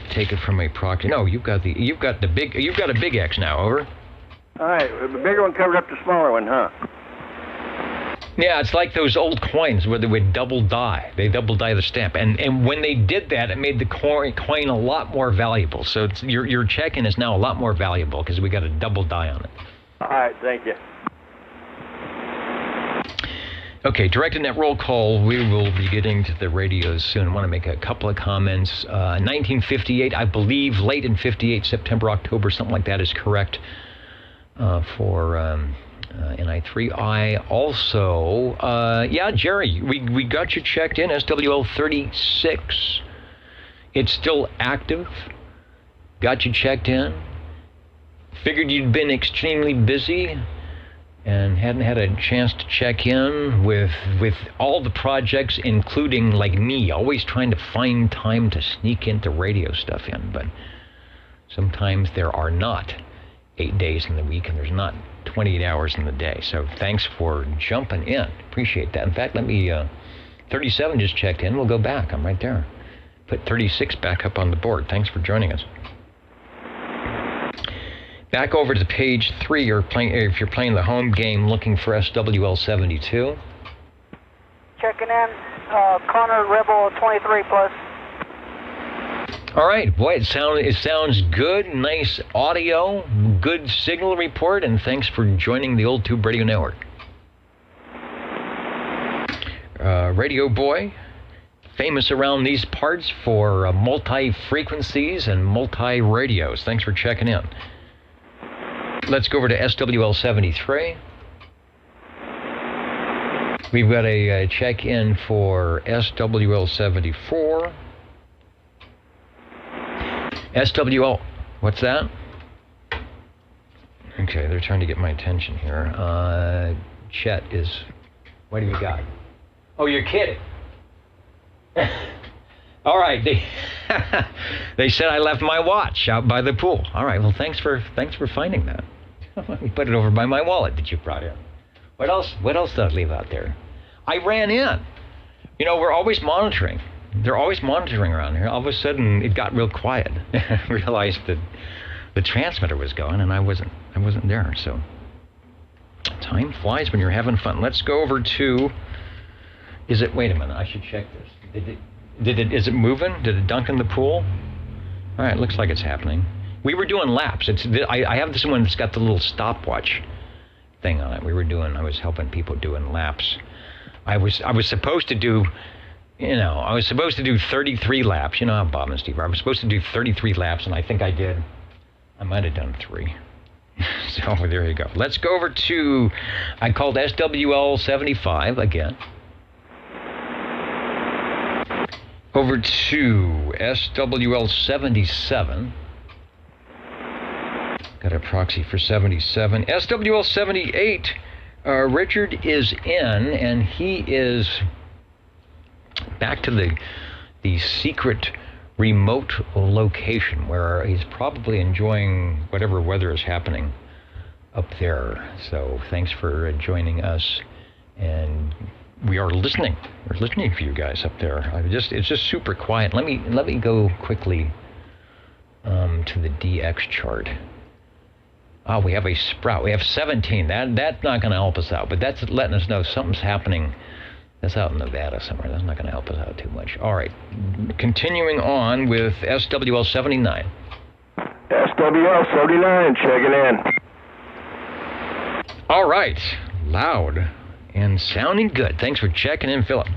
take it from a proxy. No, you've got a big X now. Over.
All right, the bigger one covered up the smaller one, huh?
Yeah, it's like those old coins where they would double die. They double die the stamp, and when they did that, it made the coin a lot more valuable. So your check-in is now a lot more valuable because we got a double die on it.
All right, thank you.
Okay, directed net roll call. We will be getting to the radios soon. I want to make a couple of comments. 1958, I believe, late in 58, September, October, something like that is correct for NI3I. Also, yeah, Jerry, we got you checked in, SWL 36. It's still active. Got you checked in. Figured you'd been extremely busy and hadn't had a chance to check in with all the projects, including, like me, always trying to find time to sneak into radio stuff in. But sometimes there are not 8 days in the week, and there's not 28 hours in the day. So thanks for jumping in. Appreciate that. In fact, let me, 37 just checked in. We'll go back. I'm right there. Put 36 back up on the board. Thanks for joining us. Back over to page 3, if you're playing the home game, looking for SWL 72.
Checking in, Connor Rebel 23 plus.
All right, boy, it sounds good. Nice audio, good signal report, and thanks for joining the Old Tube Radio Network. Radio Boy, famous around these parts for multi-frequencies and multi-radios. Thanks for checking in. Let's go over to SWL 73. We've got a check-in for SWL 74. SWL, what's that? Okay, they're trying to get my attention here. Chet is, what do you got? Oh, you're kidding. All right, they said I left my watch out by the pool. All right, well, thanks for finding that. Let me put it over by my wallet that you brought in. What else did I leave out there? I ran in. You know, we're always monitoring. They're always monitoring around here. All of a sudden, it got real quiet. I realized that the transmitter was going, and I wasn't there. So time flies when you're having fun. Let's go over to. Wait a minute. I should check this. Is it moving? Did it dunk in the pool? All right, looks like it's happening. We were doing laps. I have this one that's got the little stopwatch thing on it. I was helping people doing laps. I was supposed to do, I was supposed to do 33 laps. You know how Bob and Steve are. I was supposed to do 33 laps, and I think I did. I might have done 3. So there you go. Let's go over to, I called SWL 75 again. Over to SWL 77. Got a proxy for 77. SWL 78, Richard is in, and he is back to the secret remote location where he's probably enjoying whatever weather is happening up there. So thanks for joining us, and we are listening. We're listening for you guys up there. It's just super quiet. Let me go quickly to the DX chart. Oh, we have a sprout. We have 17. That's not going to help us out, but that's letting us know something's happening. That's out in Nevada somewhere. That's not going to help us out too much. All right, continuing on with SWL 79.
SWL 79, checking in.
All right, loud and sounding good. Thanks for checking in, Philip.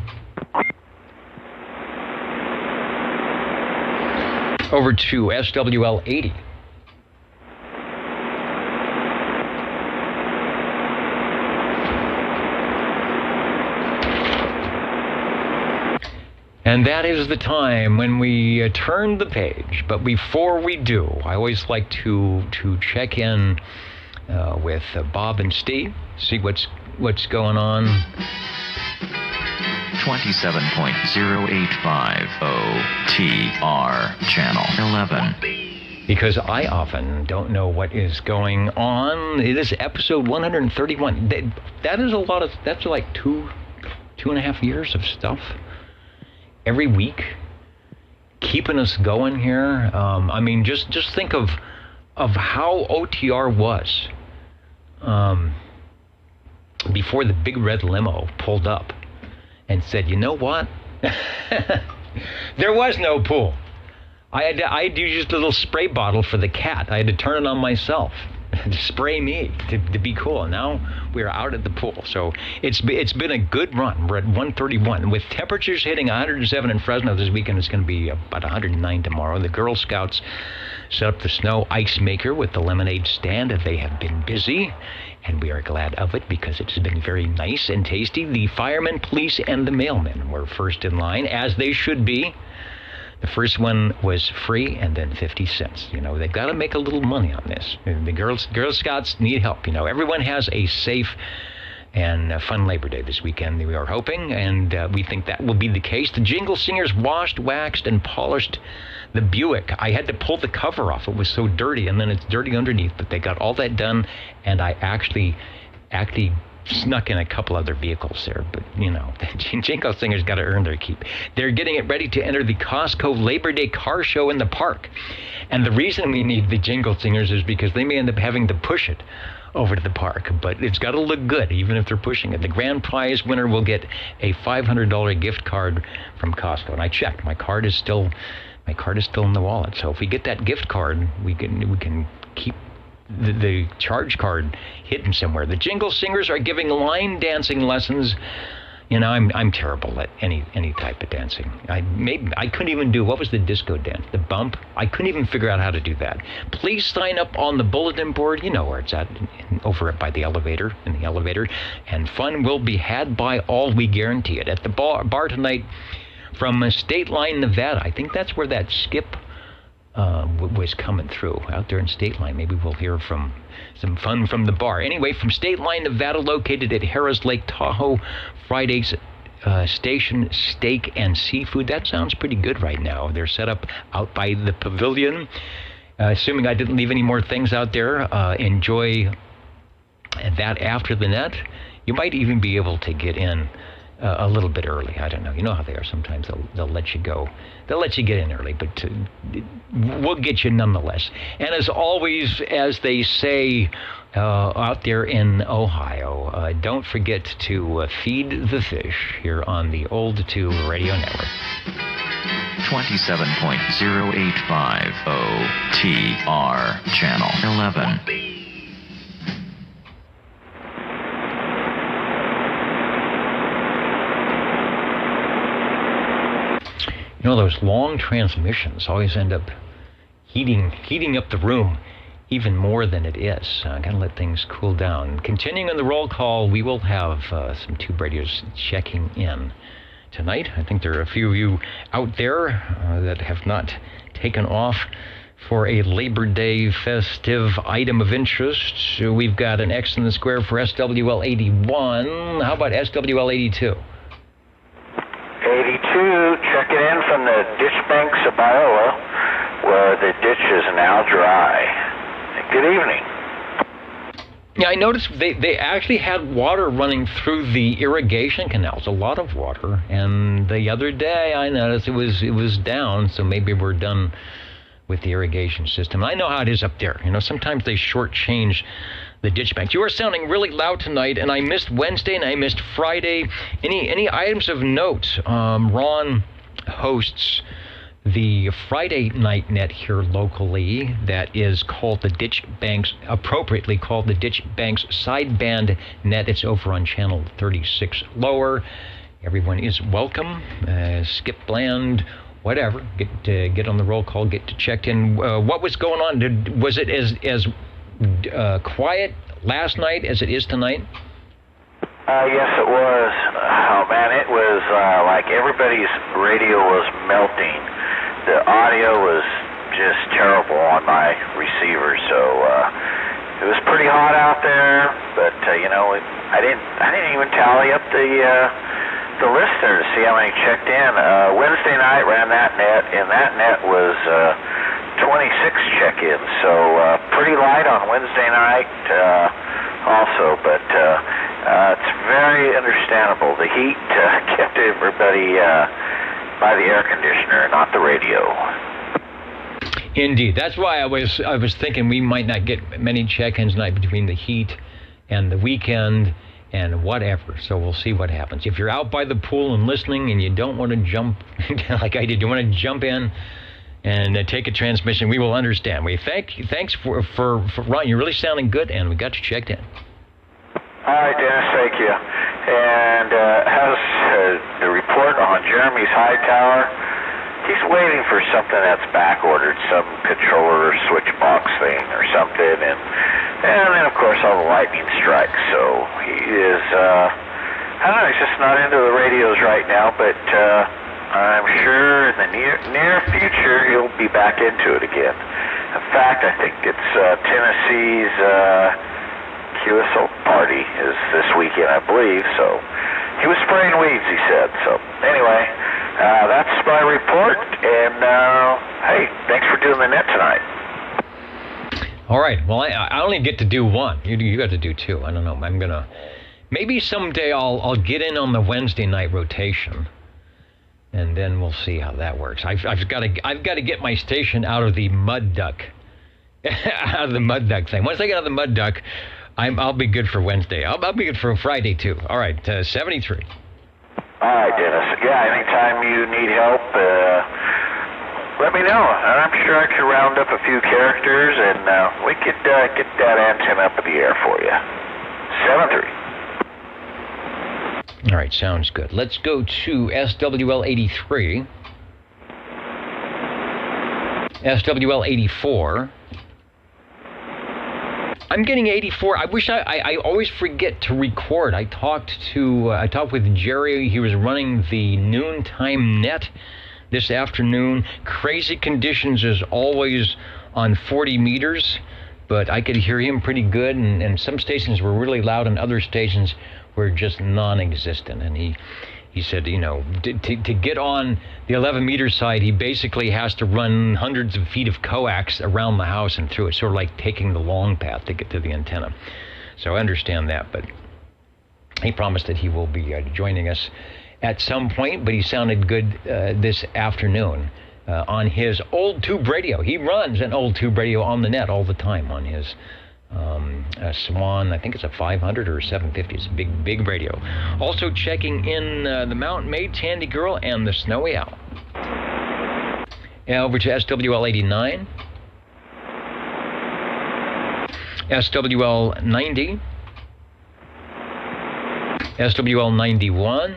Over to SWL 80. And that is the time when we turn the page. But before we do, I always like to check in with Bob and Steve, see what's going on.
27.085OTR, Channel 11.
Because I often don't know what is going on. It is episode 131. That is a lot of, that's like two and a half years of stuff every week, keeping us going here. I mean, just think of how OTR was before the big red limo pulled up and said, you know what? There was no pool. I had to use a little spray bottle for the cat. I had to turn it on myself to spray me to be cool. Now we're out at the pool. So it's been a good run. We're at 131. With temperatures hitting 107 in Fresno this weekend, it's going to be about 109 tomorrow. The Girl Scouts set up the snow ice maker with the lemonade stand. They have been busy, and we are glad of it because it's been very nice and tasty. The firemen, police, and the mailmen were first in line, as they should be. The first one was free and then 50 cents. You know, they've got to make a little money on this. The Girl Scouts need help. You know, everyone has a safe and fun Labor Day this weekend, we are hoping, and we think that will be the case. The Jingle Singers washed, waxed, and polished the Buick. I had to pull the cover off. It was so dirty, and then it's dirty underneath, but they got all that done, and I actually snuck in a couple other vehicles there, but you know, the Jingle Singers got to earn their keep. They're getting it ready to enter the Costco Labor Day car show in the park. And the reason we need the Jingle Singers is because they may end up having to push it over to the park, but it's got to look good even if they're pushing it. The grand prize winner will get a $500 gift card from Costco. And I checked, my card is still in the wallet. So if we get that gift card, we can keep the charge card hidden somewhere. The Jingle Singers are giving line dancing lessons. You know, I'm terrible at any type of dancing. I couldn't even do, what was the disco dance? The bump? I couldn't even figure out how to do that. Please sign up on the bulletin board. You know where it's at, over by the elevator, in the elevator. And fun will be had by all, we guarantee it. At the bar tonight from State Line, Nevada. I think that's where that skip was coming through out there in State Line. Maybe we'll hear from some fun from the bar. Anyway, from State Line, Nevada, located at Harris Lake Tahoe, Fridays Station Steak and Seafood. That sounds pretty good right now. They're set up out by the pavilion. Assuming I didn't leave any more things out there, enjoy that after the net. You might even be able to get in a little bit early. I don't know. You know how they are. Sometimes they'll let you go. They'll let you get in early, but we'll get you nonetheless. And as always, as they say out there in Ohio, don't forget to feed the fish here on the Old 2 Radio Network.
27.085 OTR, Channel 11.
You know, those long transmissions always end up heating up the room even more than it is. I gotta let things cool down. Continuing on the roll call, we will have some tube radios checking in tonight. I think there are a few of you out there that have not taken off for a Labor Day festive item of interest. So we've got an X in the square for SWL 81. How about SWL 82?
82, checking in from the ditch banks of Iowa, where the ditch is now dry. Good evening.
Yeah, I noticed they actually had water running through the irrigation canals, a lot of water. And the other day I noticed it was down, so maybe we're done with the irrigation system. I know how it is up there. You know, sometimes they shortchange the ditch banks. You are sounding really loud tonight, and I missed Wednesday and I missed Friday. Any items of note? Ron hosts the Friday night net here locally that is called the Ditch Banks, appropriately called the Ditch Banks Sideband Net. It's over on channel 36 lower. Everyone is welcome. Skip Bland, whatever. Get on the roll call, get to check in. What was going on? Was it as quiet last night as it is tonight?
Yes, it was. Oh man, it was like everybody's radio was melting. The audio was just terrible on my receiver, so it was pretty hot out there. But you know, I didn't even tally up the the listener to see how many checked in. Wednesday night ran that net, and that net was 26 check-ins, so pretty light on Wednesday night also, but it's very understandable. The heat kept everybody by the air conditioner, not the radio.
Indeed. That's why I was thinking we might not get many check-ins tonight between the heat and the weekend and whatever. So we'll see what happens. If you're out by the pool and listening and you don't want to jump like I did, you want to jump in and take a transmission, we will understand. Thanks for Ron. You're really sounding good, and we got you checked in.
All right, Dennis, thank you. And how's the report on Jeremy's high tower? He's waiting for something that's back-ordered, some controller or switch box thing or something, and then, of course, all the lightning strikes. So he is, I don't know, he's just not into the radios right now, but I'm sure in the near future he'll be back into it again. In fact, I think it's Tennessee's QSO party is this weekend, I believe, so he was spraying weeds, he said. So anyway, that's my report, and hey, thanks for doing the net tonight.
All right. Well, I only get to do one. You got to do two. I don't know. I'm gonna maybe someday I'll get in on the Wednesday night rotation, and then we'll see how that works. I've got to get my station out of the mud duck, out of the mud duck thing. Once I get out of the mud duck, I'll be good for Wednesday. I'll be good for Friday too. All right. 73.
All right, Dennis. Yeah, anytime you need help, let me know. I'm sure I could round up a few characters, and we could get that antenna up in the air for you. 73.
All right, sounds good. Let's go to SWL 83. SWL 84. I'm getting 84. I wish I always forget to record. I talked with Jerry. He was running the noontime net this afternoon. Crazy conditions as always on 40 meters, but I could hear him pretty good, and some stations were really loud and other stations were just non-existent. And he said, you know, to get on the 11-meter side, he basically has to run hundreds of feet of coax around the house and through it, sort of like taking the long path to get to the antenna. So I understand that, but he promised that he will be joining us at some point, but he sounded good this afternoon on his old tube radio. He runs an old tube radio on the net all the time on his Swan, I think it's a 500 or 750. It's a big radio. Also checking in the Mountain Maid, Tandy Girl, and the Snowy Owl. Over to SWL 89. SWL 90. SWL 91.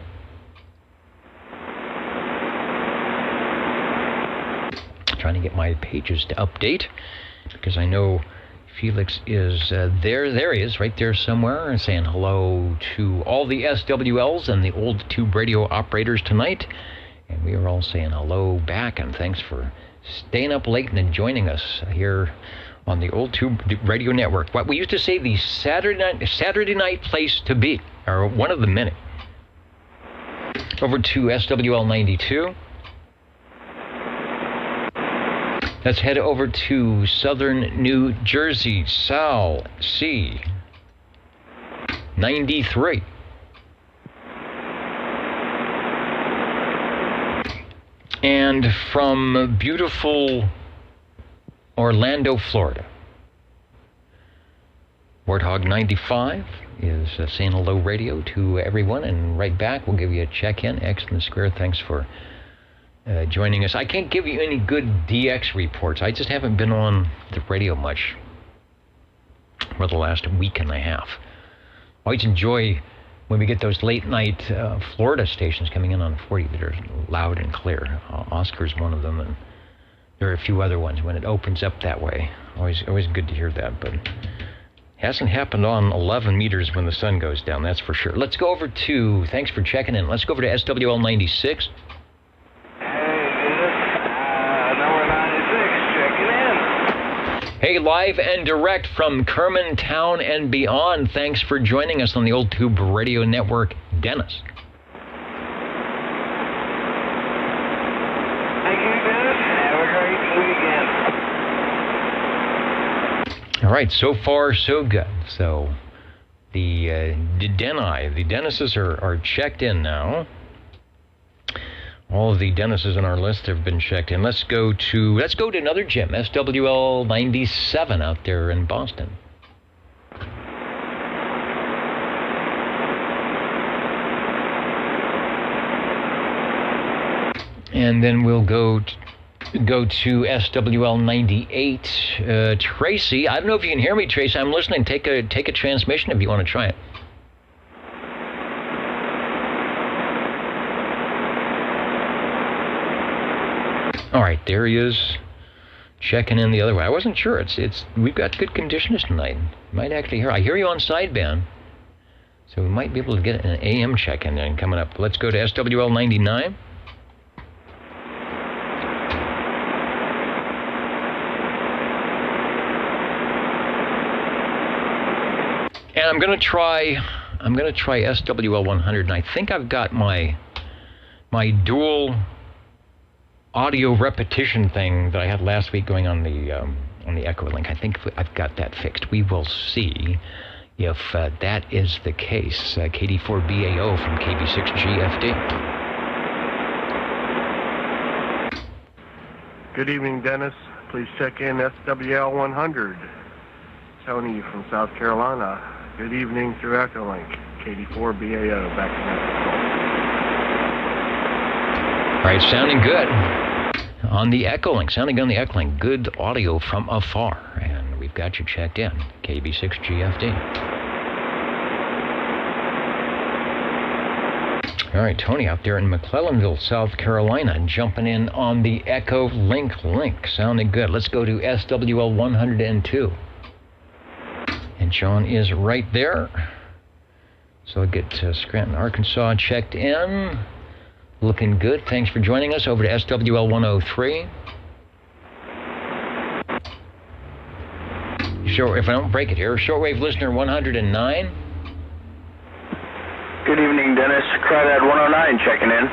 Trying to get my pages to update because I know Felix is there. There he is, right there somewhere, and saying hello to all the SWLs and the old tube radio operators tonight. And we are all saying hello back, and thanks for staying up late and joining us here on the old tube radio network. What we used to say, the Saturday night place to be, or one of the many. Over to SWL 92. Let's head over to southern New Jersey, Sal C. 93. And from beautiful Orlando, Florida, Warthog 95 is saying hello radio to everyone, and right back we'll give you a check-in. X in the square, thanks for joining us. I can't give you any good DX reports. I just haven't been on the radio much for the last week and a half. I always enjoy when we get those late night Florida stations coming in on 40 that are loud and clear. Oscar's one of them, and there are a few other ones when it opens up that way. Always good to hear that, but hasn't happened on 11 meters when the sun goes down, that's for sure. Let's go over to, thanks for checking in, let's go over to SWL 96. Hey, live and direct from Kerman Town and beyond. Thanks for joining us on the Old Tube Radio Network. Dennis. right, so far so good. So the Dennises are checked in now. All of the Dennises on our list have been checked in. Let's go to another gym, SWL 97 out there in Boston. And then we'll go to SWL 98. Tracy, I don't know if you can hear me, Tracy. I'm listening. Take a transmission if you want to try it. All right, there he is, checking in the other way. I wasn't sure. We've got good conditions tonight. Might actually hear. I hear you on sideband, so we might be able to get an AM check in there coming up. Let's go to SWL 99. And I'm gonna try SWL 100, and I think I've got my dual audio repetition thing that I had last week going on the Echolink. I think I've got that fixed. We will see if that is the case. KD4BAO from KB6GFD.
Good evening, Dennis. Please check in SWL 100. Tony from South Carolina. Good evening through Echolink. KD4BAO back to Mexico.
All right, sounding good. On the Echolink, sounding on the Echolink, good audio from afar, and we've got you checked in, KB6GFD. All right, Tony out there in McClellanville, South Carolina, jumping in on the Echolink link, sounding good. Let's go to SWL 102, and John is right there. So I'll get Scranton, Arkansas checked in. Looking good. Thanks for joining us. Over to SWL 103. If I don't break it here, shortwave listener 109.
Good evening, Dennis. Crawdad 109 checking in.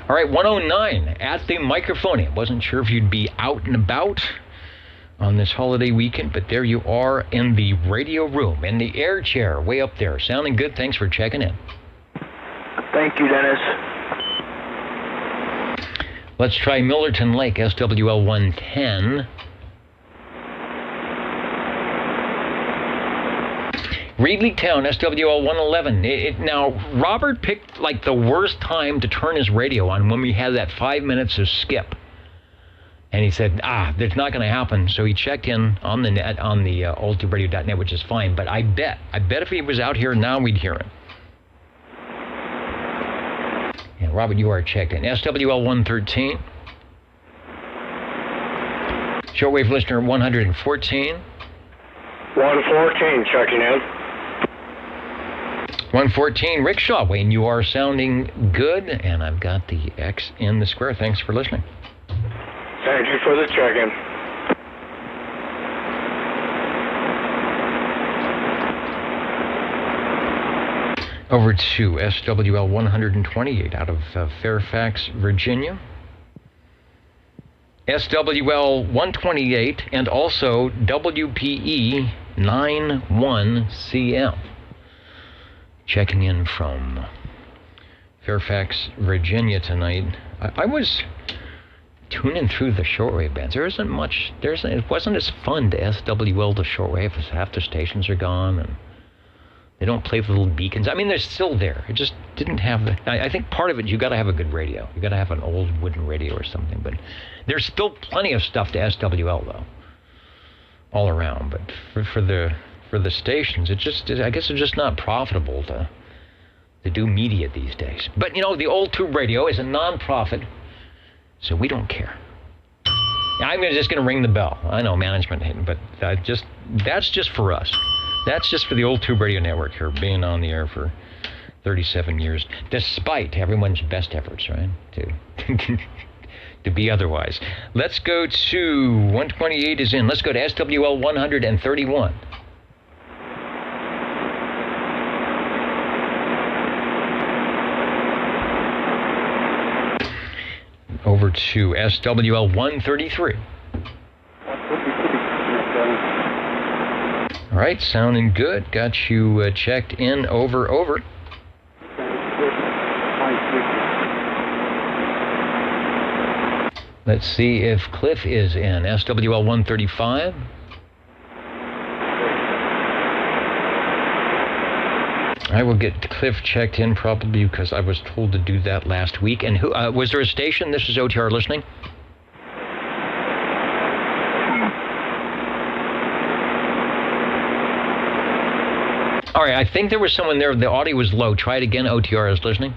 All right, 109 at the microphone. I wasn't sure if you'd be out and about on this holiday weekend, but there you are in the radio room, in the air chair, way up there. Sounding good. Thanks for checking in.
Thank you, Dennis.
Let's try Millerton Lake, SWL 110. Reedley Town, SWL 111. Now, Robert picked like the worst time to turn his radio on when we had that 5 minutes of skip. And he said, that's not going to happen. So he checked in on the net, on the oldtuberadio.net, which is fine. But I bet if he was out here now, we'd hear him. And Robert, you are checked in. SWL 113. Shortwave listener 114.
114 checking in.
114, Rickshaw, Wayne, you are sounding good, and I've got the X in the square. Thanks for listening.
Thank you for the check-in.
Over to SWL 128 out of Fairfax, Virginia. SWL 128 and also WPE 91CM. Checking in from Fairfax, Virginia tonight. I was tuning through the shortwave bands. It wasn't as fun to SWL the shortwave as half the stations are gone and they don't play with little beacons. I mean, they're still there. It just didn't have the... I think part of it, you got to have a good radio. You got to have an old wooden radio or something. But there's still plenty of stuff to SWL, though, all around. But for the stations, I guess it's just not profitable to do media these days. But, you know, the old tube radio is a non-profit, so we don't care. I'm just going to ring the bell. I know management, but that's just for us. That's just for the old tube radio network here, being on the air for 37 years, despite everyone's best efforts, right, to be otherwise. Let's go to 128 is in. Let's go to SWL 131. Over to SWL 133. right, sounding good. Got you checked in. Over. Let's see if Cliff is in. SWL 135. I will get Cliff checked in probably because I was told to do that last week. And who was there a station? This is OTR listening. All right, I think there was someone there. The audio was low. Try it again. OTR is listening.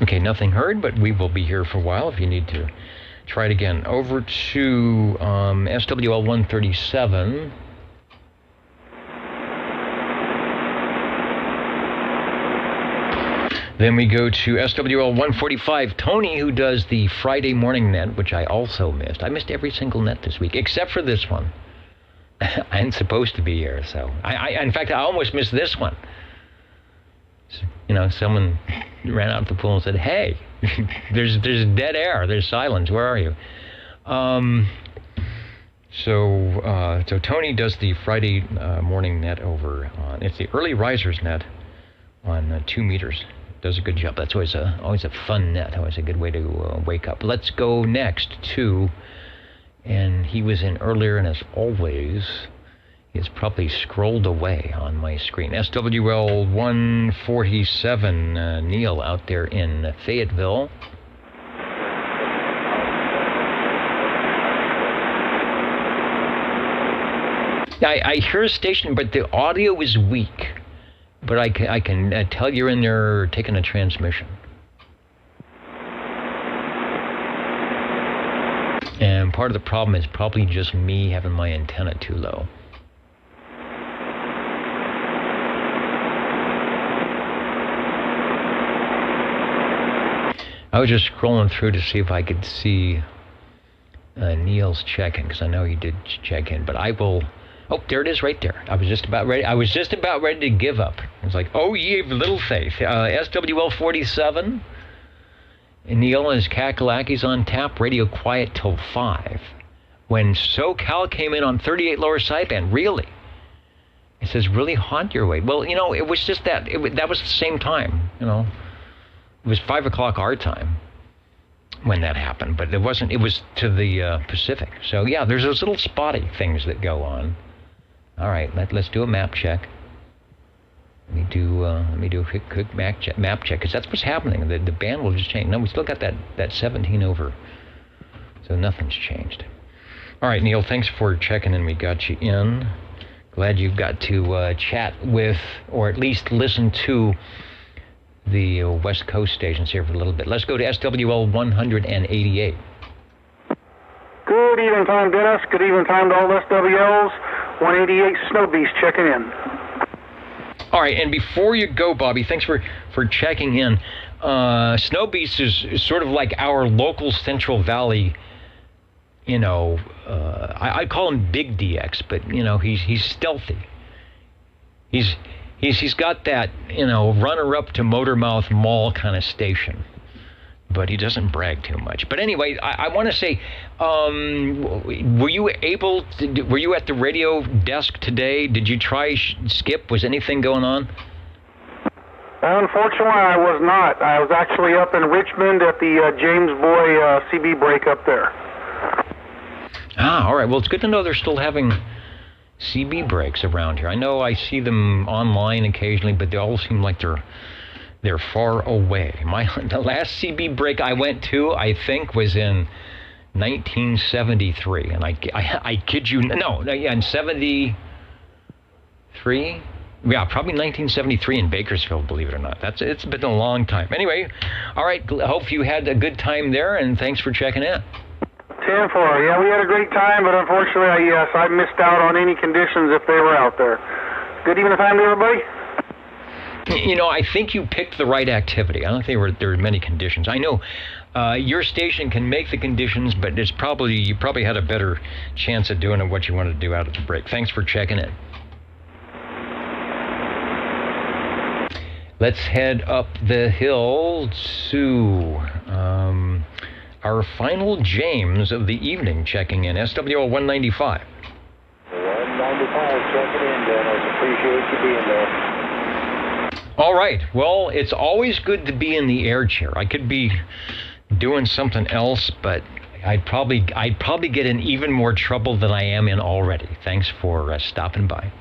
Okay, nothing heard, but we will be here for a while if you need to. Try it again. Over to SWL 137. Then we go to SWL 145. Tony, who does the Friday morning net, which I also missed. I missed every single net this week, except for this one. I ain't supposed to be here, so... in fact, I almost missed this one. You know, someone ran out to the pool and said, hey, there's dead air, there's silence, where are you? So Tony does the Friday morning net over on, it's the early risers net on 2 meters. Does a good job. That's always a fun net, always a good way to wake up. Let's go next to, and he was in earlier, and as always, it's probably scrolled away on my screen. SWL 147, Neil out there in Fayetteville. I hear a station, but the audio is weak. But I can tell you're in there taking a transmission. And part of the problem is probably just me having my antenna too low. I was just scrolling through to see if I could see Neil's check-in, because I know he did check in, but I will... Oh, there it is right there. I was just about ready to give up. I was like, oh, ye of little faith. SWL 47. Neil and his Kakalakis on tap, radio quiet till 5. When SoCal came in on 38 lower sideband, really? It says, really haunt your way. Well, you know, it was just that. That was the same time, you know. It was 5 o'clock our time when that happened, but it wasn't. It was to the Pacific. So, yeah, there's those little spotty things that go on. All right, let's do a map check. Let me do a quick map check, because that's what's happening. The band will just change. No, we still got that 17 over, so nothing's changed. All right, Neil, thanks for checking in. We got you in. Glad you got to chat with, or at least listen to, the West Coast stations here for a little bit. Let's go to SWL 188.
Good evening time, Dennis. Good evening time to all SWLs. 188 Snow Beast checking in.
All right, and before you go, Bobby, thanks for checking in. Snow Beast is sort of like our local Central Valley, you know, I call him Big DX, but, you know, he's stealthy. He's got that, you know, runner-up to Motormouth Mall kind of station. But he doesn't brag too much. But anyway, I want to say, were you at the radio desk today? Did you try Skip? Was anything going on?
Unfortunately, I was not. I was actually up in Richmond at the James Boy CB break up there.
Ah, all right. Well, it's good to know they're still having CB breaks around here. I know I see them online occasionally, but they all seem like they're far away. The last CB break I went to, I think, was in 1973, and I kid you, no, yeah, in 73, yeah, probably 1973 in Bakersfield, believe it or not. It's been a long time. Anyway, all right, hope you had a good time there, and thanks for checking in.
10-4, yeah, we had a great time, but unfortunately, I missed out on any conditions if they were out there. Good evening time to everybody.
You know, I think you picked the right activity. I don't think there were many conditions. I know your station can make the conditions, but you probably had a better chance of doing what you wanted to do out at the break. Thanks for checking in. Let's head up the hill to our final James of the evening checking in, SWL 195.
195 checking in, Dennis. Appreciate you being there.
All right. Well, it's always good to be in the air chair. I could be doing something else, but I'd probably get in even more trouble than I am in already. Thanks for stopping by.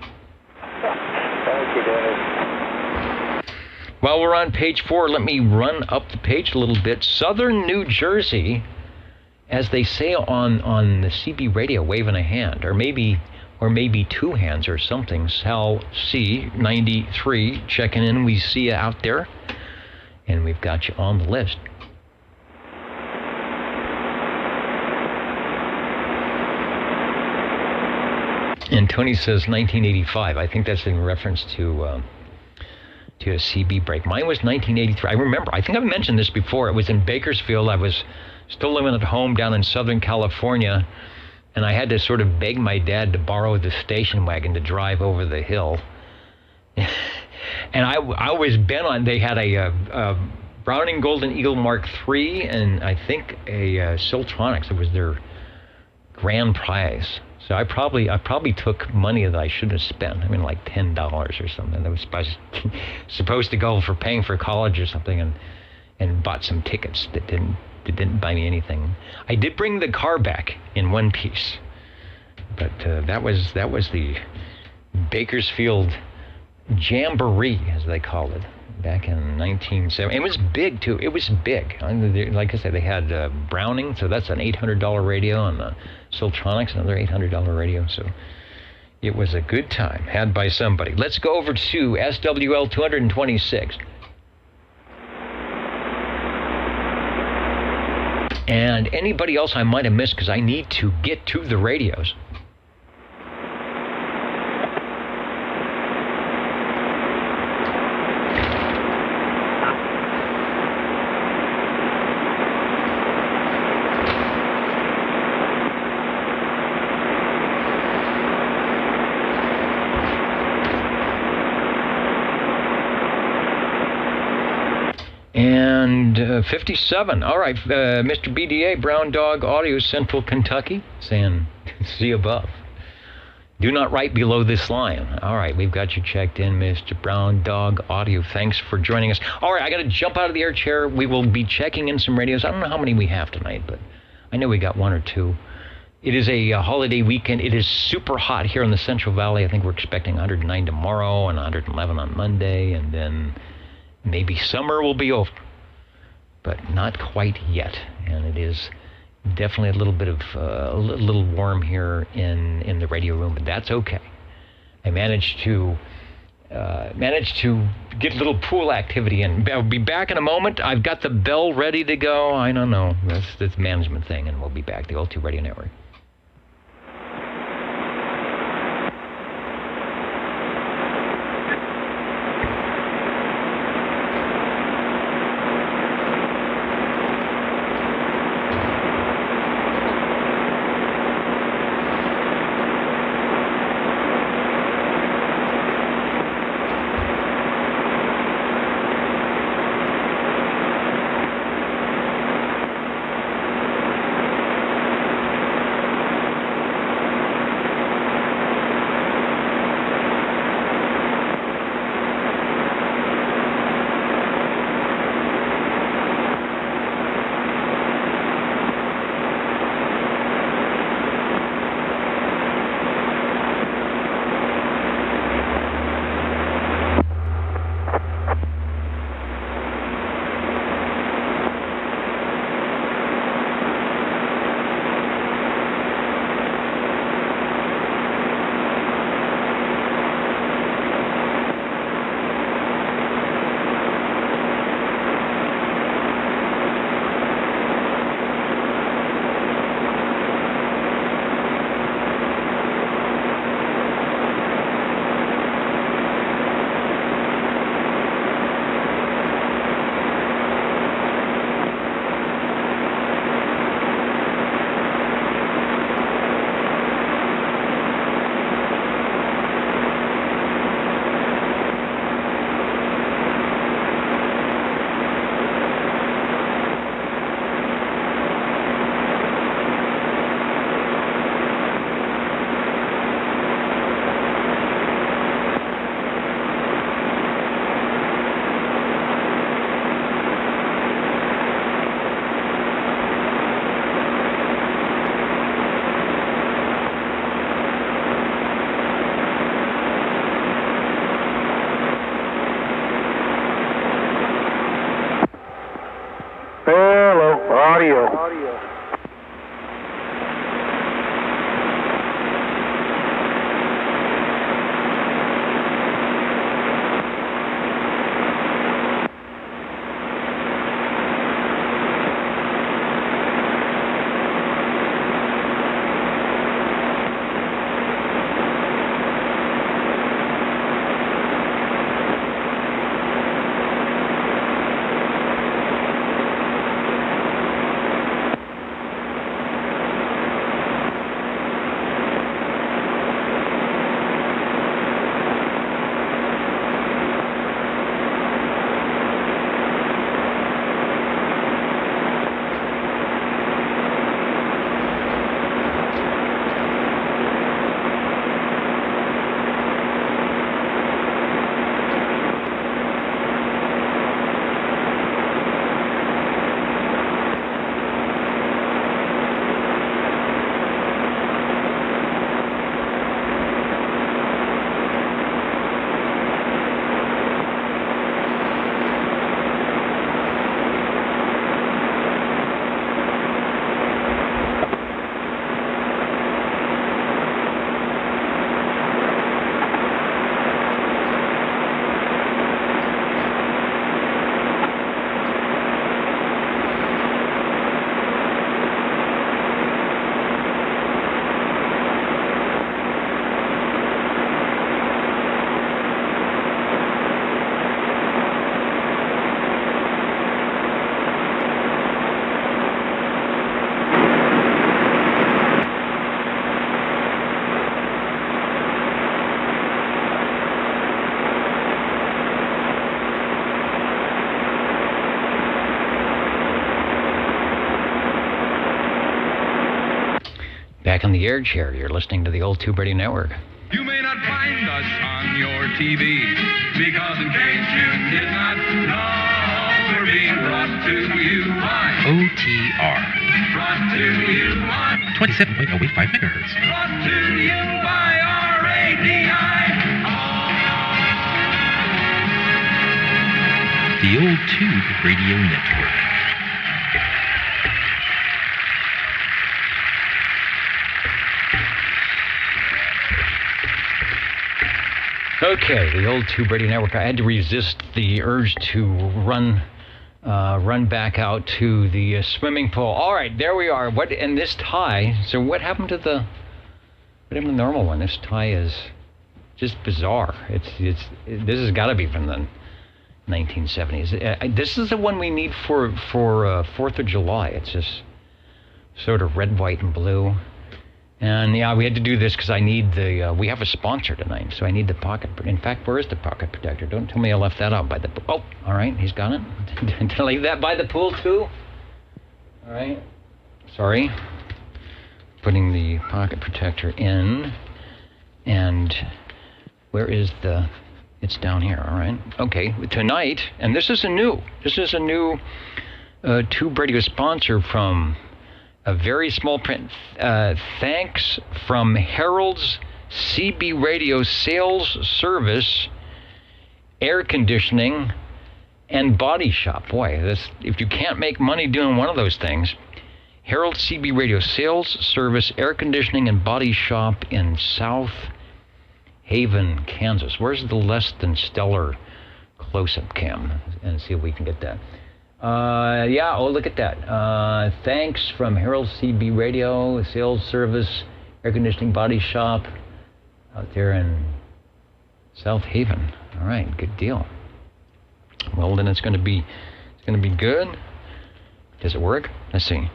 Thank you, Dennis.
While we're on page 4, let me run up the page a little bit. Southern New Jersey, as they say on the CB radio, waving a hand, or maybe two hands or something. Sal C 93 checking in. We see you out there, and we've got you on the list. And Tony says 1985. I think that's in reference to a CB break. Mine was 1983. I remember. I think I've mentioned this before. It was in Bakersfield. I was still living at home down in Southern California, and I had to sort of beg my dad to borrow the station wagon to drive over the hill. And I was bent on. They had a Browning Golden Eagle Mark III, and I think a Siltronics. It was their grand prize. So I probably took money that I shouldn't have spent. I mean, like $10 or something. That was supposed to go for paying for college or something, and bought some tickets that didn't buy me anything. I did bring the car back in one piece, but that was the Bakersfield Jamboree, as they called it, back in 1970. It was big too. It was big. Like I said, they had Browning, so that's an $800 radio, and Siltronics, another $800 radio. So it was a good time had by somebody. Let's go over to SWL 226. And anybody else I might have missed, because I need to get to the radios. And 57. All right, Mr. BDA, Brown Dog Audio, Central Kentucky, saying, see above. Do not write below this line. All right, we've got you checked in, Mr. Brown Dog Audio. Thanks for joining us. All right, I got to jump out of the air chair. We will be checking in some radios. I don't know how many we have tonight, but I know we got one or two. It is a holiday weekend. It is super hot here in the Central Valley. I think we're expecting 109 tomorrow and 111 on Monday, and then maybe summer will be over, but not quite yet. And it is definitely a little bit of a little warm here in the radio room, but that's okay. I managed to get a little pool activity in. I'll be back in a moment. I've got the bell ready to go. I don't know. That's the management thing, and we'll be back. The Old Radio Network.
audio.
Back on the air chair, you're listening to the Old Tube Radio Network.
You may not find us on your TV, because in case you did not know, we're being brought to you by
OTR.
Brought to you by
27.085 megahertz.
Brought to you by RADI.
The Old Tube Radio Network.
Okay, the Old Tube Radio Network. I had to resist the urge to run back out to the swimming pool. All right, there we are. What and this tie? So what happened to the normal one? This tie is just bizarre. This has got to be from the 1970s. This is the one we need for 4th of July. It's just sort of red, white, and blue. And yeah, we had to do this because I need we have a sponsor tonight, so I need the pocket. In fact, where is the pocket protector? Don't tell me I left that out by the pool. Oh, all right, he's got it. Did I leave that by the pool too? All right, sorry. Putting the pocket protector in, and where is it's down here, all right. Okay, tonight, and this is a new Tube Radio sponsor from a very small print. Thanks from Harold's CB Radio Sales Service, Air Conditioning, and Body Shop. Boy, if you can't make money doing one of those things, Harold's CB Radio Sales Service, Air Conditioning, and Body Shop in South Haven, Kansas. Where's the less than stellar close-up cam? And see if we can get that. Yeah, oh, look at that. Thanks from Harold CB Radio, Sales Service, Air Conditioning Body Shop out there in South Haven. All right, good deal. Well, then it's going to be good. Does it work? Let's see.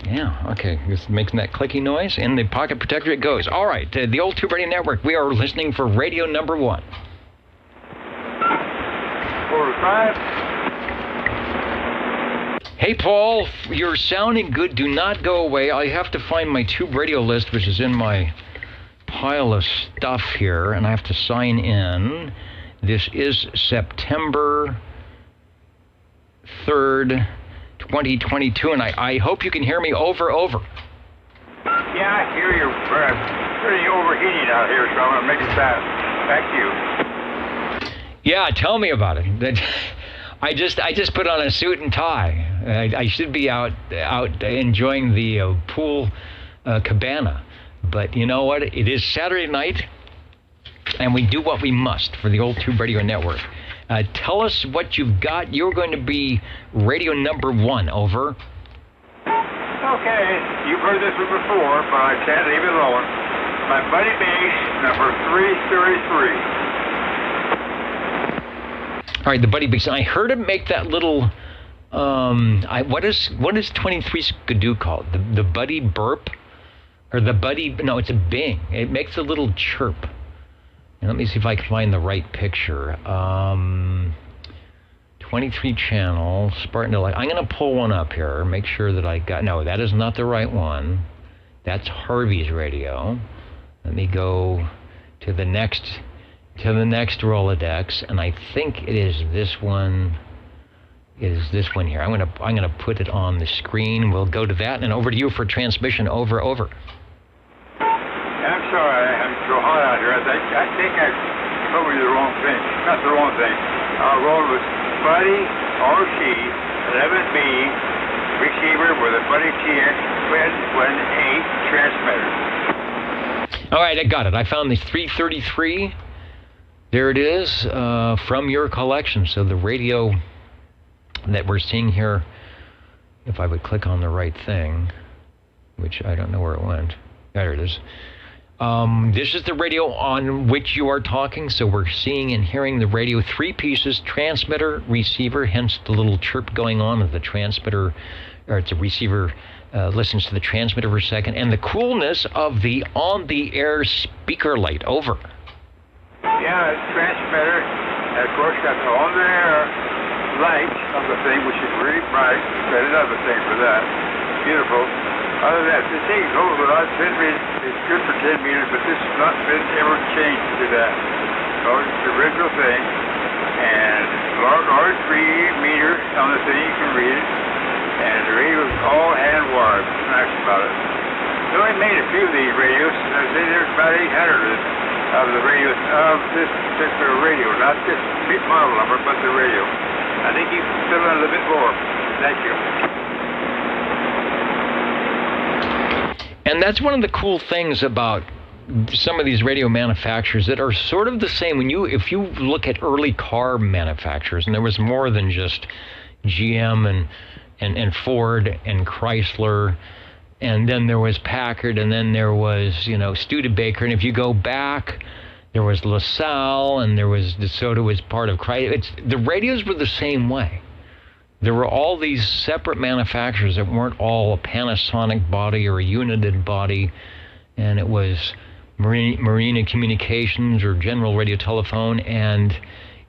Yeah, okay. It's making that clicky noise. In the pocket protector it goes. All right, the Old Tube Radio Network. We are listening for radio number 1.
45.
Hey, Paul, you're sounding good. Do not go away. I have to find my Tube Radio list, which is in my pile of stuff here, and I have to sign in. This is September 3rd, 2022, and I hope you can hear me over.
Yeah, I hear you. Pretty overheated out here, so I'm going to make it back to you.
Yeah, tell me about it. I just put on a suit and tie. I should be out enjoying the pool cabana. But you know what? It is Saturday night, and we do what we must for the Old Tube Radio Network. Tell us what you've got. You're going to be radio number 1. Over.
Okay, you've heard this one before, but I can't leave it alone. My buddy bass, number 333.
All right, the buddy bass. I heard him make that little. What is 23 Skidoo called? The buddy burp, or the buddy? No, it's a bing. It makes a little chirp. And let me see if I can find the right picture. 23 channel, Spartan Delight. I'm going to pull one up here, make sure that I got... No, that is not the right one. That's Harvey's radio. Let me go to the next Rolodex, and I think it is this one. It is this one here. I'm gonna put it on the screen. We'll go to that, and over to you for transmission. Over.
I'm sorry, I'm so hot out here. I think I told you the wrong thing. Not the wrong thing. Our road was Buddy RC 11B receiver with a Buddy TX 118 transmitter.
All right, I got it. I found the 333. There it is from your collection. So the radio that we're seeing here, if I would click on the right thing, which I don't know where it went. There it is. This is the radio on which you are talking, so we're seeing and hearing the radio 3 pieces, transmitter, receiver, hence the little chirp going on of the transmitter, or it's a receiver listens to the transmitter for a second, and the coolness of the on-the-air speaker light. Over.
Yeah, it's transmitter, and of course got the on-the-air light of the thing, which is really bright. Got another thing for that. Beautiful. Other than that, the thing goes without 10 meters. It's good for 10 meters, but this has not been ever changed to that. So it's the original thing. And large 3 meters on the thing, you can read it. And the radio is all hand wired. What's nice about it. They only made a few of these radios. I say there's about 800 of the radios of this particular radio. Not this big model number, but the radio. I think you can fill in a little bit more. Thank you.
And that's one of the cool things about some of these radio manufacturers that are sort of the same. If you look at early car manufacturers, and there was more than just GM and Ford and Chrysler, and then there was Packard, and then there was Studebaker, and if you go back, there was LaSalle, and there was DeSoto was part of Chrysler. The radios were the same way. There were all these separate manufacturers that weren't all a Panasonic body or a United body, and it was Marina Communications or General Radio Telephone, and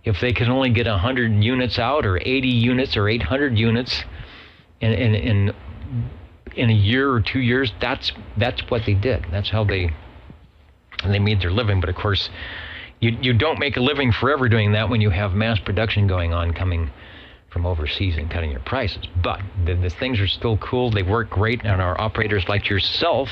if they could only get 100 units out or 80 units or 800 units in a year or 2 years, that's what they did. That's how they made their living. But of course, you don't make a living forever doing that when you have mass production going on coming from overseas and cutting your prices. But the things are still cool. They work great, and our operators like yourself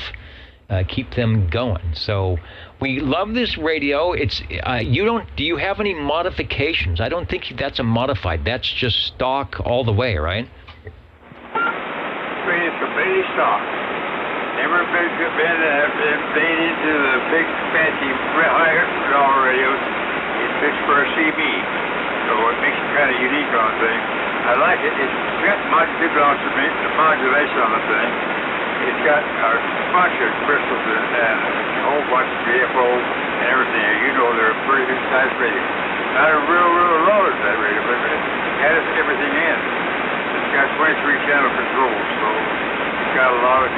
keep them going. So we love this radio. It's do you have any modifications? I don't think that's a modified. That's just stock all the way, right?
It's completely stock. Never been made into the big fancy higher radios. It's fixed for a CB. So it makes it kind of unique on the thing. I like it. It's got the modulation on the thing. It's got a bunch of crystals and a whole bunch of GFO and everything. They're a pretty good size radio. Not a real large that radio, but it has everything in. It's got 23 channel control, so it's got a lot of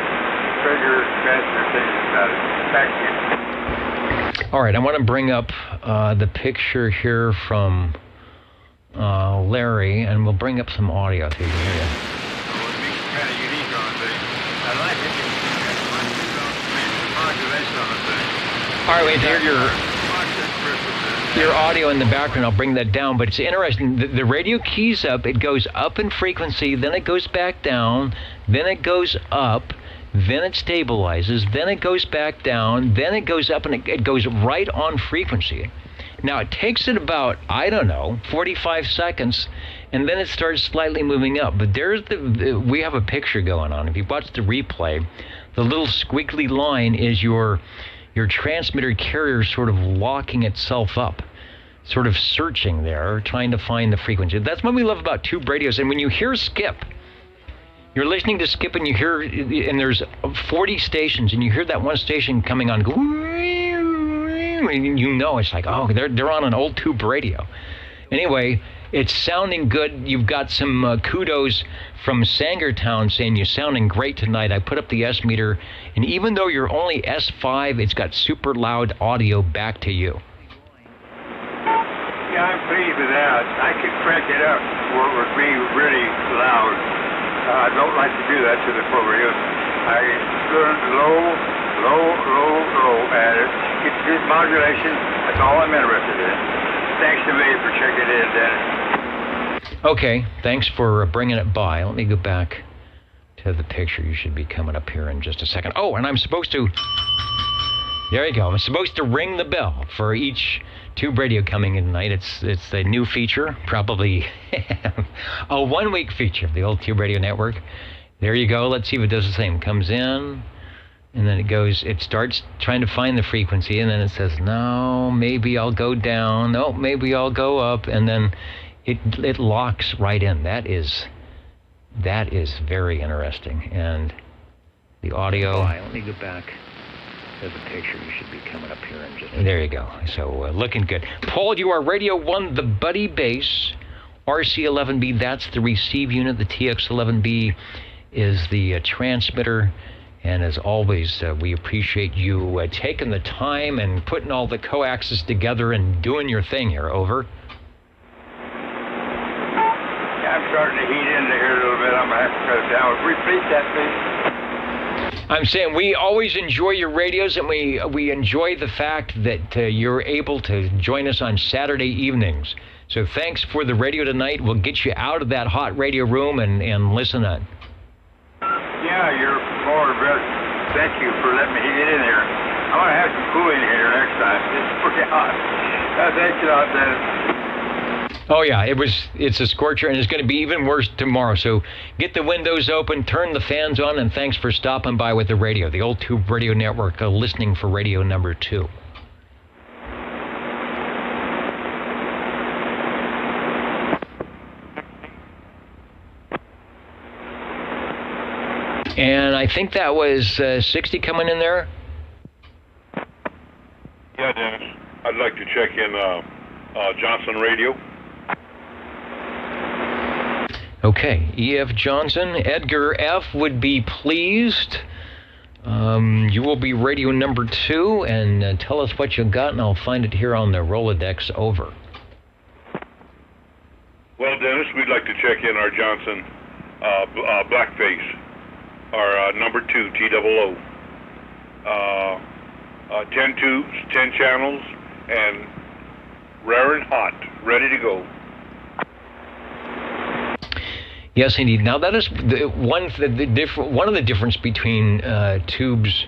bigger, faster things about it. Thank you.
All right, I want to bring up the picture here from Larry, and we'll bring up some audio so you can hear you.
Kind of unique on the thing. I like it. It's got modulation on the thing.
All right, wait, hear your audio in the background. I'll bring that down, but it's interesting. The radio keys up. It goes up in frequency, then it goes back down, then it goes up, then it stabilizes, then it goes back down, then it goes up, and it goes right on frequency. Now, it takes it about, I don't know, 45 seconds, and then it starts slightly moving up. But we have a picture going on. If you watch the replay, the little squiggly line is your transmitter carrier sort of locking itself up, sort of searching there, trying to find the frequency. That's what we love about tube radios. And when you hear Skip, you're listening to Skip and you hear, and there's 40 stations, and you hear that one station coming on, you know it's like, oh, they're on an old tube radio. Anyway, it's sounding good. You've got some kudos from Sangertown saying you're sounding great tonight. I put up the S meter, and even though you're only S5, it's got super loud audio back to you.
Yeah, I'm pleased with that. I could crank it up where it would be really loud. I don't like to do that to the program. I learn low, and it gets good modulation. That's all I'm interested in. Thanks a million for checking in, Dennis.
Okay, thanks for bringing it by. Let me go back to the picture. You should be coming up here in just a second. Oh, and I'm supposed to... There you go. I'm supposed to ring the bell for each tube radio coming in tonight. It's a new feature, probably a 1-week feature of the old Tube Radio Network. There you go. Let's see if it does the same. Comes in, and then it starts trying to find the frequency, and then it says, no, maybe I'll go down. No, maybe I'll go up, and then it locks right in. That is very interesting. And the audio... Let me go back. There's a picture. You should be coming up here in just a minute. There you go. So looking good. Paul, you are Radio 1, the Buddy Base, RC11B. That's the receive unit. The TX11B is the transmitter. And as always, we appreciate you taking the time and putting all the coaxes together and doing your thing here. Over.
Yeah, I'm starting to heat into here a little bit. I'm going to have to cut it down. Repeat that, please.
I'm saying we always enjoy your radios, and we enjoy the fact that you're able to join us on Saturday evenings. So thanks for the radio tonight. We'll get you out of that hot radio room and listen on.
Yeah, you're more better. Thank you for letting me get in here. I'm going to have some cooling here next time. It's pretty hot. Thanks a lot, Dennis.
Oh yeah, it's a scorcher, and it's going to be even worse tomorrow. So get the windows open, turn the fans on, and thanks for stopping by with the radio, the old Tube Radio Network, listening for radio number 2. And I think that was 60 coming in there.
Yeah, Dennis. I'd like to check in Johnson Radio.
Okay, E.F. Johnson. Edgar F. would be pleased. You will be radio number 2, and tell us what you got, and I'll find it here on the Rolodex. Over.
Well, Dennis, we'd like to check in our Johnson Blackface, our number 2, TOO. 10 tubes, 10 channels, and rare and hot, ready to go.
Yes, indeed. Now that is one of the difference between tubes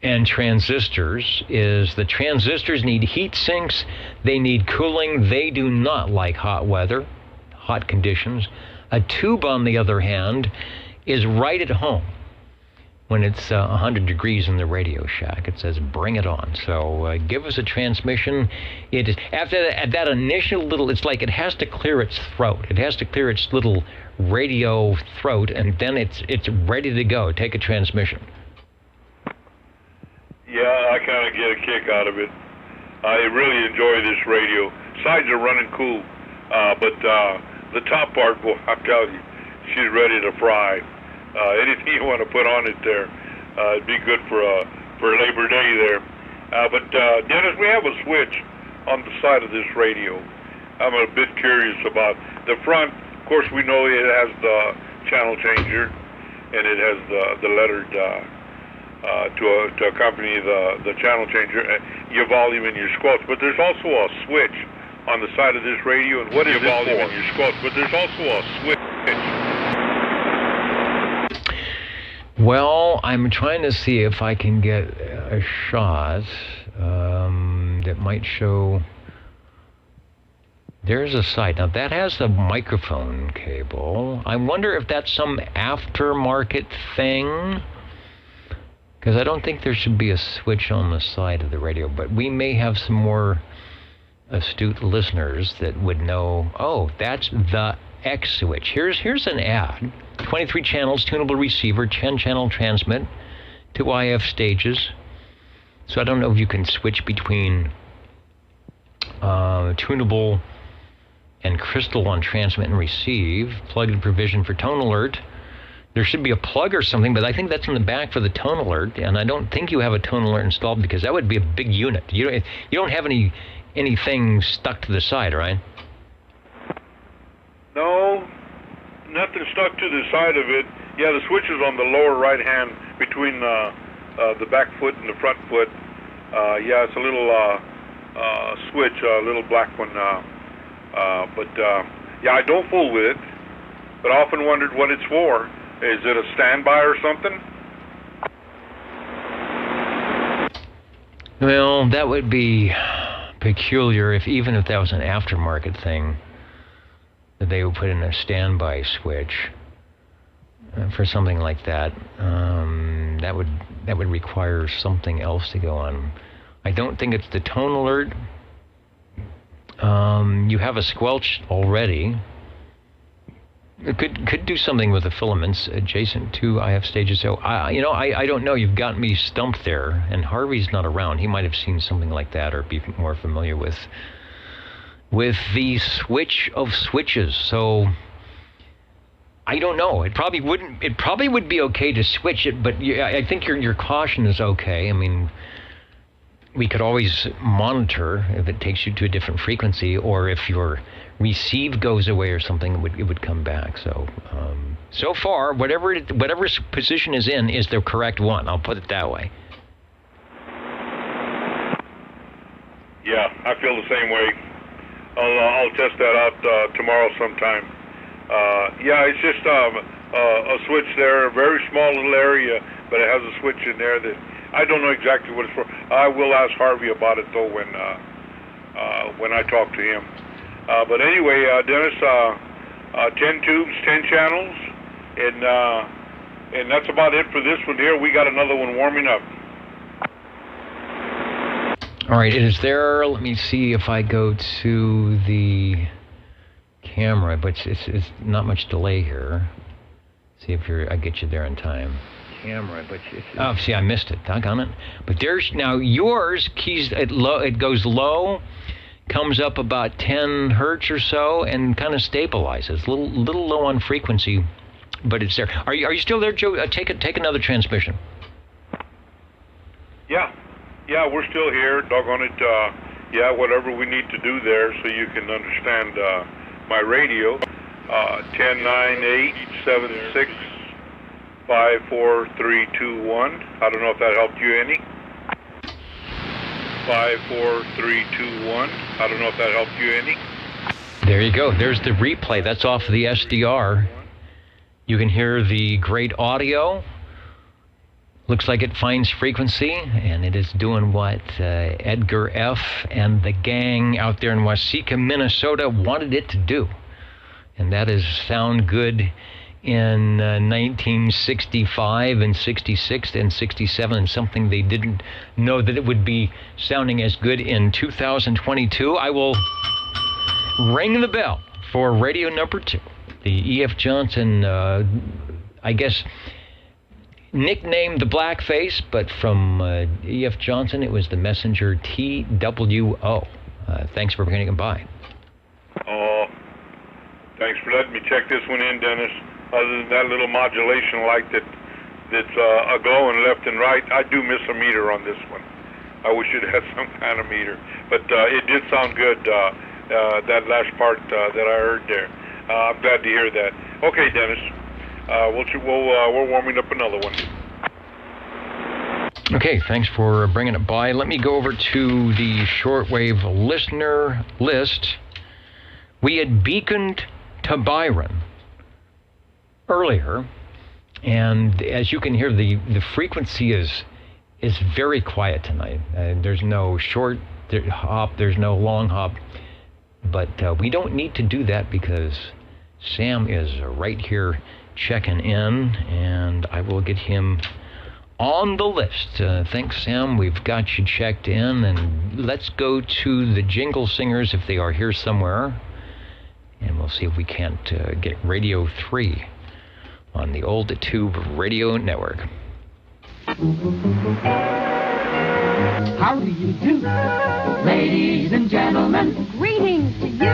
and transistors is the transistors need heat sinks, they need cooling, they do not like hot weather, hot conditions. A tube, on the other hand, is right at home. When it's 100 degrees in the Radio Shack, it says bring it on. So give us a transmission. It is, after that initial little, it's like it has to clear its throat. It has to clear its little radio throat, and then it's ready to go. Take a transmission.
Yeah, I kind of get a kick out of it. I really enjoy this radio. Sides are running cool, but the top part, boy, I'm telling you, she's ready to fry. Anything you want to put on it there, it'd be good for Labor Day there. But Dennis, we have a switch on the side of this radio. I'm a bit curious about the front. Of course, we know it has the channel changer, and it has the lettered to accompany the channel changer, your volume and your squelch. But there's also a switch on the side of this radio, and what is your volume and your squelch? But there's also a switch.
Well, I'm trying to see if I can get a shot. that might show. There's a site. Now that has a microphone cable. I wonder if that's some aftermarket thing. Because I don't think there should be a switch on the side of the radio. But we may have some more astute listeners that would know, oh, that's the X switch. Here's an ad. 23 channels, tunable receiver, 10-channel transmit, 2 IF stages. So I don't know if you can switch between tunable and crystal on transmit and receive. Plug-in provision for tone alert. There should be a plug or something, but I think that's in the back for the tone alert, and I don't think you have a tone alert installed because that would be a big unit. You don't have anything stuck to the side, right?
No, nothing stuck to the side of it. Yeah, the switch is on the lower right hand between the back foot and the front foot. Yeah, it's a little switch, a little black one. But yeah, I don't fool with it, but I often wondered what it's for. Is it a standby or something?
Well, that would be peculiar even if that was an aftermarket thing, that they would put in a standby switch for something like that. That would require something else to go on. I don't think it's the tone alert. You have a squelch already. It could do something with the filaments adjacent to IF stages. So I don't know. You've got me stumped there. And Harvey's not around. He might have seen something like that or be more familiar with the switch of switches. So I don't know. It probably would be okay to switch it, but I think your caution is okay. I mean, we could always monitor if it takes you to a different frequency, or if your receive goes away or something, it would come back. So so far, whatever position is in is the correct one. I'll put it that way.
Yeah, I feel the same way. I'll test that out tomorrow sometime. Yeah, it's just a switch there, a very small little area, but it has a switch in there that I don't know exactly what it's for. I will ask Harvey about it though when I talk to him. But anyway, Dennis, 10 tubes, 10 channels, and that's about it for this one here. We got another one warming up.
All right, it is there. Let me see if I go to the camera, but it's not much delay here. See if I get you there in time. Camera, but oh, see, I missed it. Doggone it. But there's now yours. Keys at low. It goes low, comes up about 10 hertz or so, and kind of stabilizes. Little low on frequency, but it's there. Are you still there, Joe? Take another transmission.
Yeah, we're still here. Doggone it. Yeah, whatever we need to do there, so you can understand my radio. 109876. 54321. I don't know if that helped you any. 54321. I don't know if that helped you any.
There you go. There's the replay. That's off the SDR. You can hear the great audio. Looks like it finds frequency, and it is doing what Edgar F. and the gang out there in Waseca, Minnesota wanted it to do. And that is sound good in 1965 and 66 and 67, and something they didn't know that it would be sounding as good in 2022. I will ring the bell for radio number 2. The E.F. Johnson, I guess, nicknamed the Blackface, but from E.F. Johnson, it was the Messenger TWO. Thanks for bringing it by.
Oh, thanks for letting me check this one in, Dennis. Other than that little modulation light that's a glowing left and right, I do miss a meter on this one. I wish it had some kind of meter, but it did sound good. That last part that I heard there, I'm glad to hear that. Okay, Dennis, we're warming up another one.
Okay, thanks for bringing it by. Let me go over to the shortwave listener list. We had beaconed to Byron earlier, and as you can hear, the frequency is very quiet tonight. There's no short There's no long hop. But we don't need to do that because Sam is right here checking in, and I will get him on the list. Thanks, Sam. We've got you checked in, and let's go to the Jingle Singers if they are here somewhere, and we'll see if we can't get Radio 3 on the old tube radio network.
How do you do, ladies and gentlemen? Greetings to you,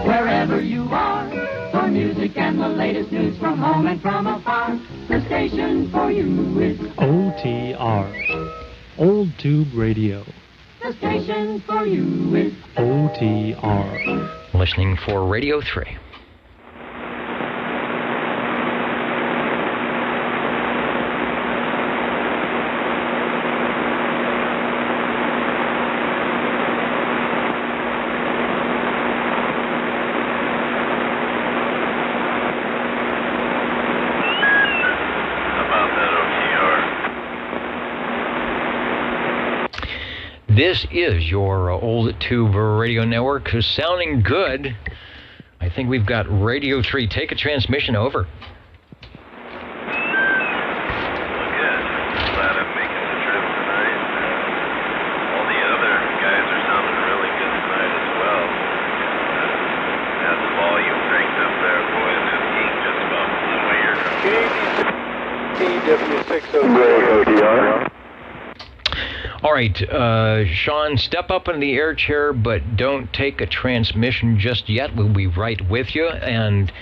wherever you are. For music and the latest news from home and from afar, the station for you is
OTR, Old Tube Radio.
The station for you is
OTR.
Listening for Radio 3. This is your old tube radio network, sounding good. I think we've got Radio 3. Take a transmission over.
Good. Glad I'm making the trip tonight. All the other guys are sounding really good tonight as well. Had the volume cranked up there, boy, and that geek just about blew my eardrum.
TW60.
All right, Sean, step up in the air chair, but don't take a transmission just yet. We'll be right with you, and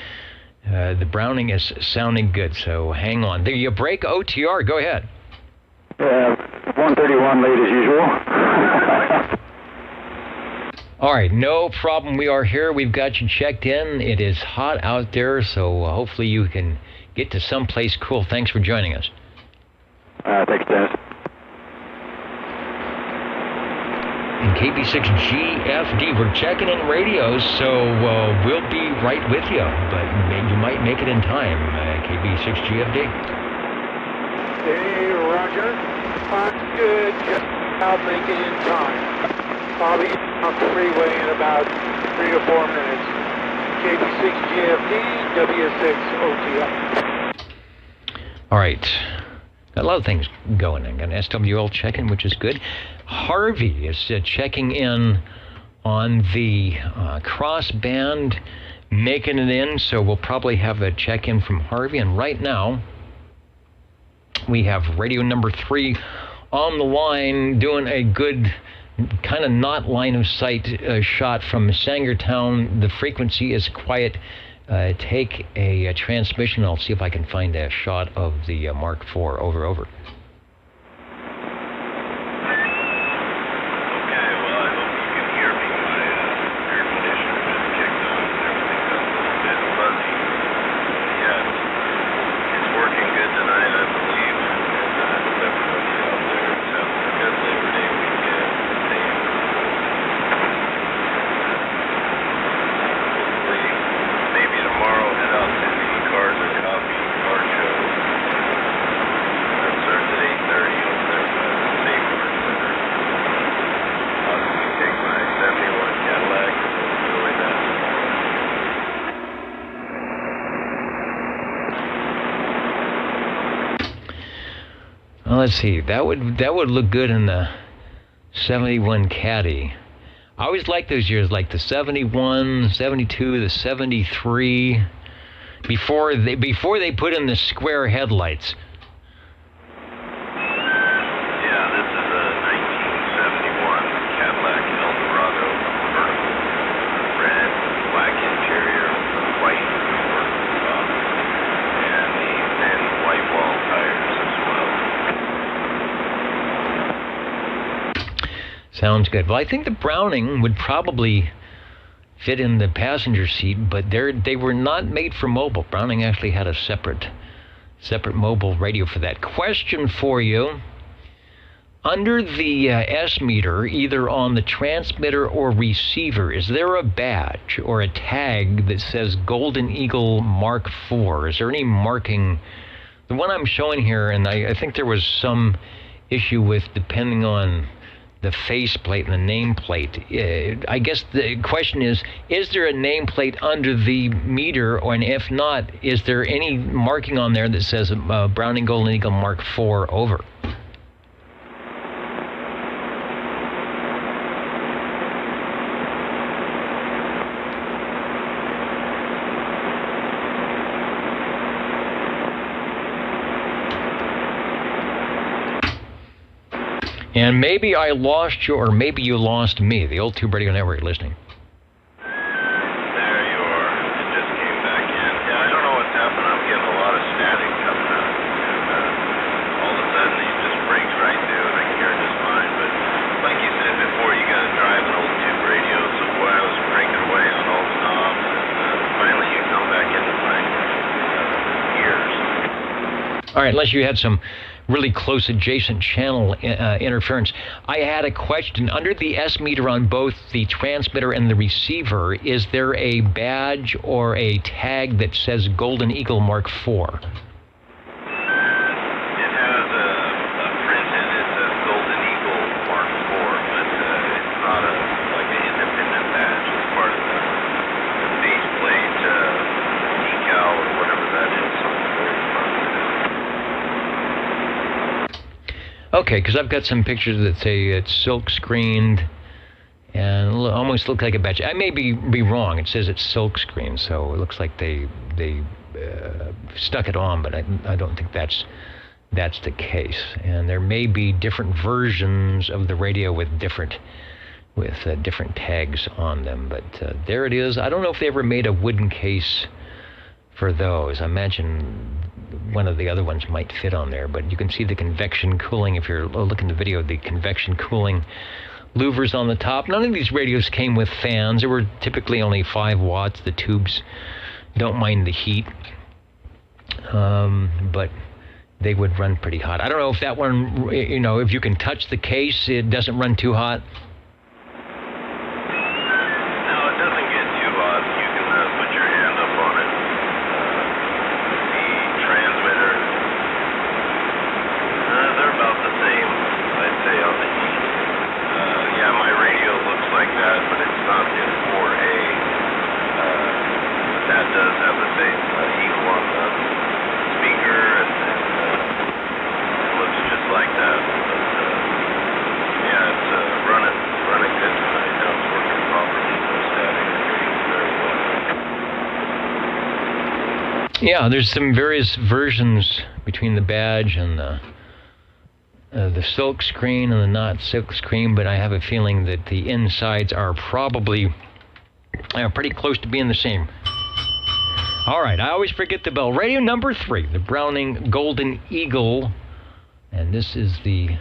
the Browning is sounding good, so hang on. There you break OTR. Go ahead.
131 late as usual.
All right, no problem. We are here. We've got you checked in. It is hot out there, so hopefully you can get to someplace cool. Thanks for joining us.
Thanks, Dennis.
And KB6GFD, we're checking in radios, so we'll be right with you, but you might make it in time, KB6GFD.
Hey, Roger. I'm good. Just I'll make it in time. I'll be off the freeway in about 3 to 4 minutes. KB6GFD, W6OTR.
All right. Got a lot of things going. I got an SWL check-in, which is good. Harvey is checking in on the crossband, making it in, so we'll probably have a check-in from Harvey. And right now, we have radio number 3 on the line, doing a good kind of not line of sight shot from Sangertown. The frequency is quiet. Take a transmission. I'll see if I can find a shot of the Mark IV. Over. Let's see. That would look good in the 71 Caddy. I always like those years, like the 71, 72, the 73. Before they put in the square headlights.
Yeah, this is a 1971 Cadillac Eldorado convertible. Red, black interior, white convertible top, and the thin white wall tires as well.
Sounds good. Well, I think the Browning would probably fit in the passenger seat, but they were not made for mobile. Browning actually had a separate mobile radio for that. Question for you. Under the S meter, either on the transmitter or receiver, is there a badge or a tag that says Golden Eagle Mark IV? Is there any marking? The one I'm showing here, and I think there was some issue with, depending on the faceplate and the nameplate. I guess the question is there a nameplate under the meter, or and if not, is there any marking on there that says Browning Golden Eagle Mark IV over? And maybe I lost you, or maybe you lost me. The Old Tube Radio Network listening.
There you are. It just came back in. Yeah, I don't know what's happened. I'm getting a lot of static coming out. And all of a sudden, it just breaks right through, and I can hear it just fine. But like you said before, you got to drive an Old Tube radio. So boy, I was cranking away on all the knobs. And finally, you come back into my ears.
All right, unless you had some really close adjacent channel interference. I had a question. Under the S meter on both the transmitter and the receiver, is there a badge or a tag that says Golden Eagle Mark IV?
It has a print in it that says Golden Eagle Mark IV, but it's not like an independent badge. It's part of the faceplate decal or whatever that is.
Okay, because I've got some pictures that say it's silk screened and almost look like a badge. I may be wrong. It says it's silk screened, so it looks like they stuck it on, but I don't think that's the case. And there may be different versions of the radio with different tags on them, but there it is. I don't know if they ever made a wooden case for those. I imagine one of the other ones might fit on there, but you can see the convection cooling. If you're looking at the video, the convection cooling louvers on the top. None of these radios came with fans. They were typically only 5 watts. The tubes don't mind the heat, but they would run pretty hot. I don't know if that one, if you can touch the case, it doesn't run too hot. Yeah, there's some various versions between the badge and the silk screen and the not silk screen, but I have a feeling that the insides are probably pretty close to being the same. All right, I always forget the bell. Radio number 3, the Browning Golden Eagle, and this is the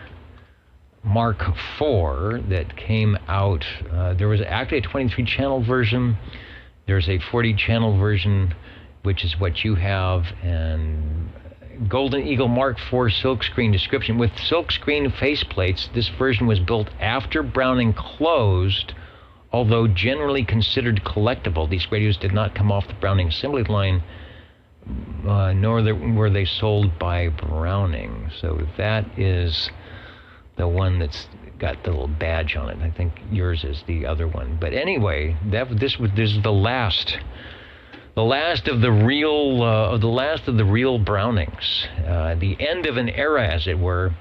Mark IV that came out. There was actually a 23-channel version. There's a 40-channel version, which is what you have, and Golden Eagle Mark IV silkscreen description. With silkscreen faceplates, this version was built after Browning closed, although generally considered collectible. These radios did not come off the Browning assembly line, nor were they sold by Browning. So that is the one that's got the little badge on it. I think yours is the other one. But anyway, this is the last of the real Brownings, the end of an era, as it were,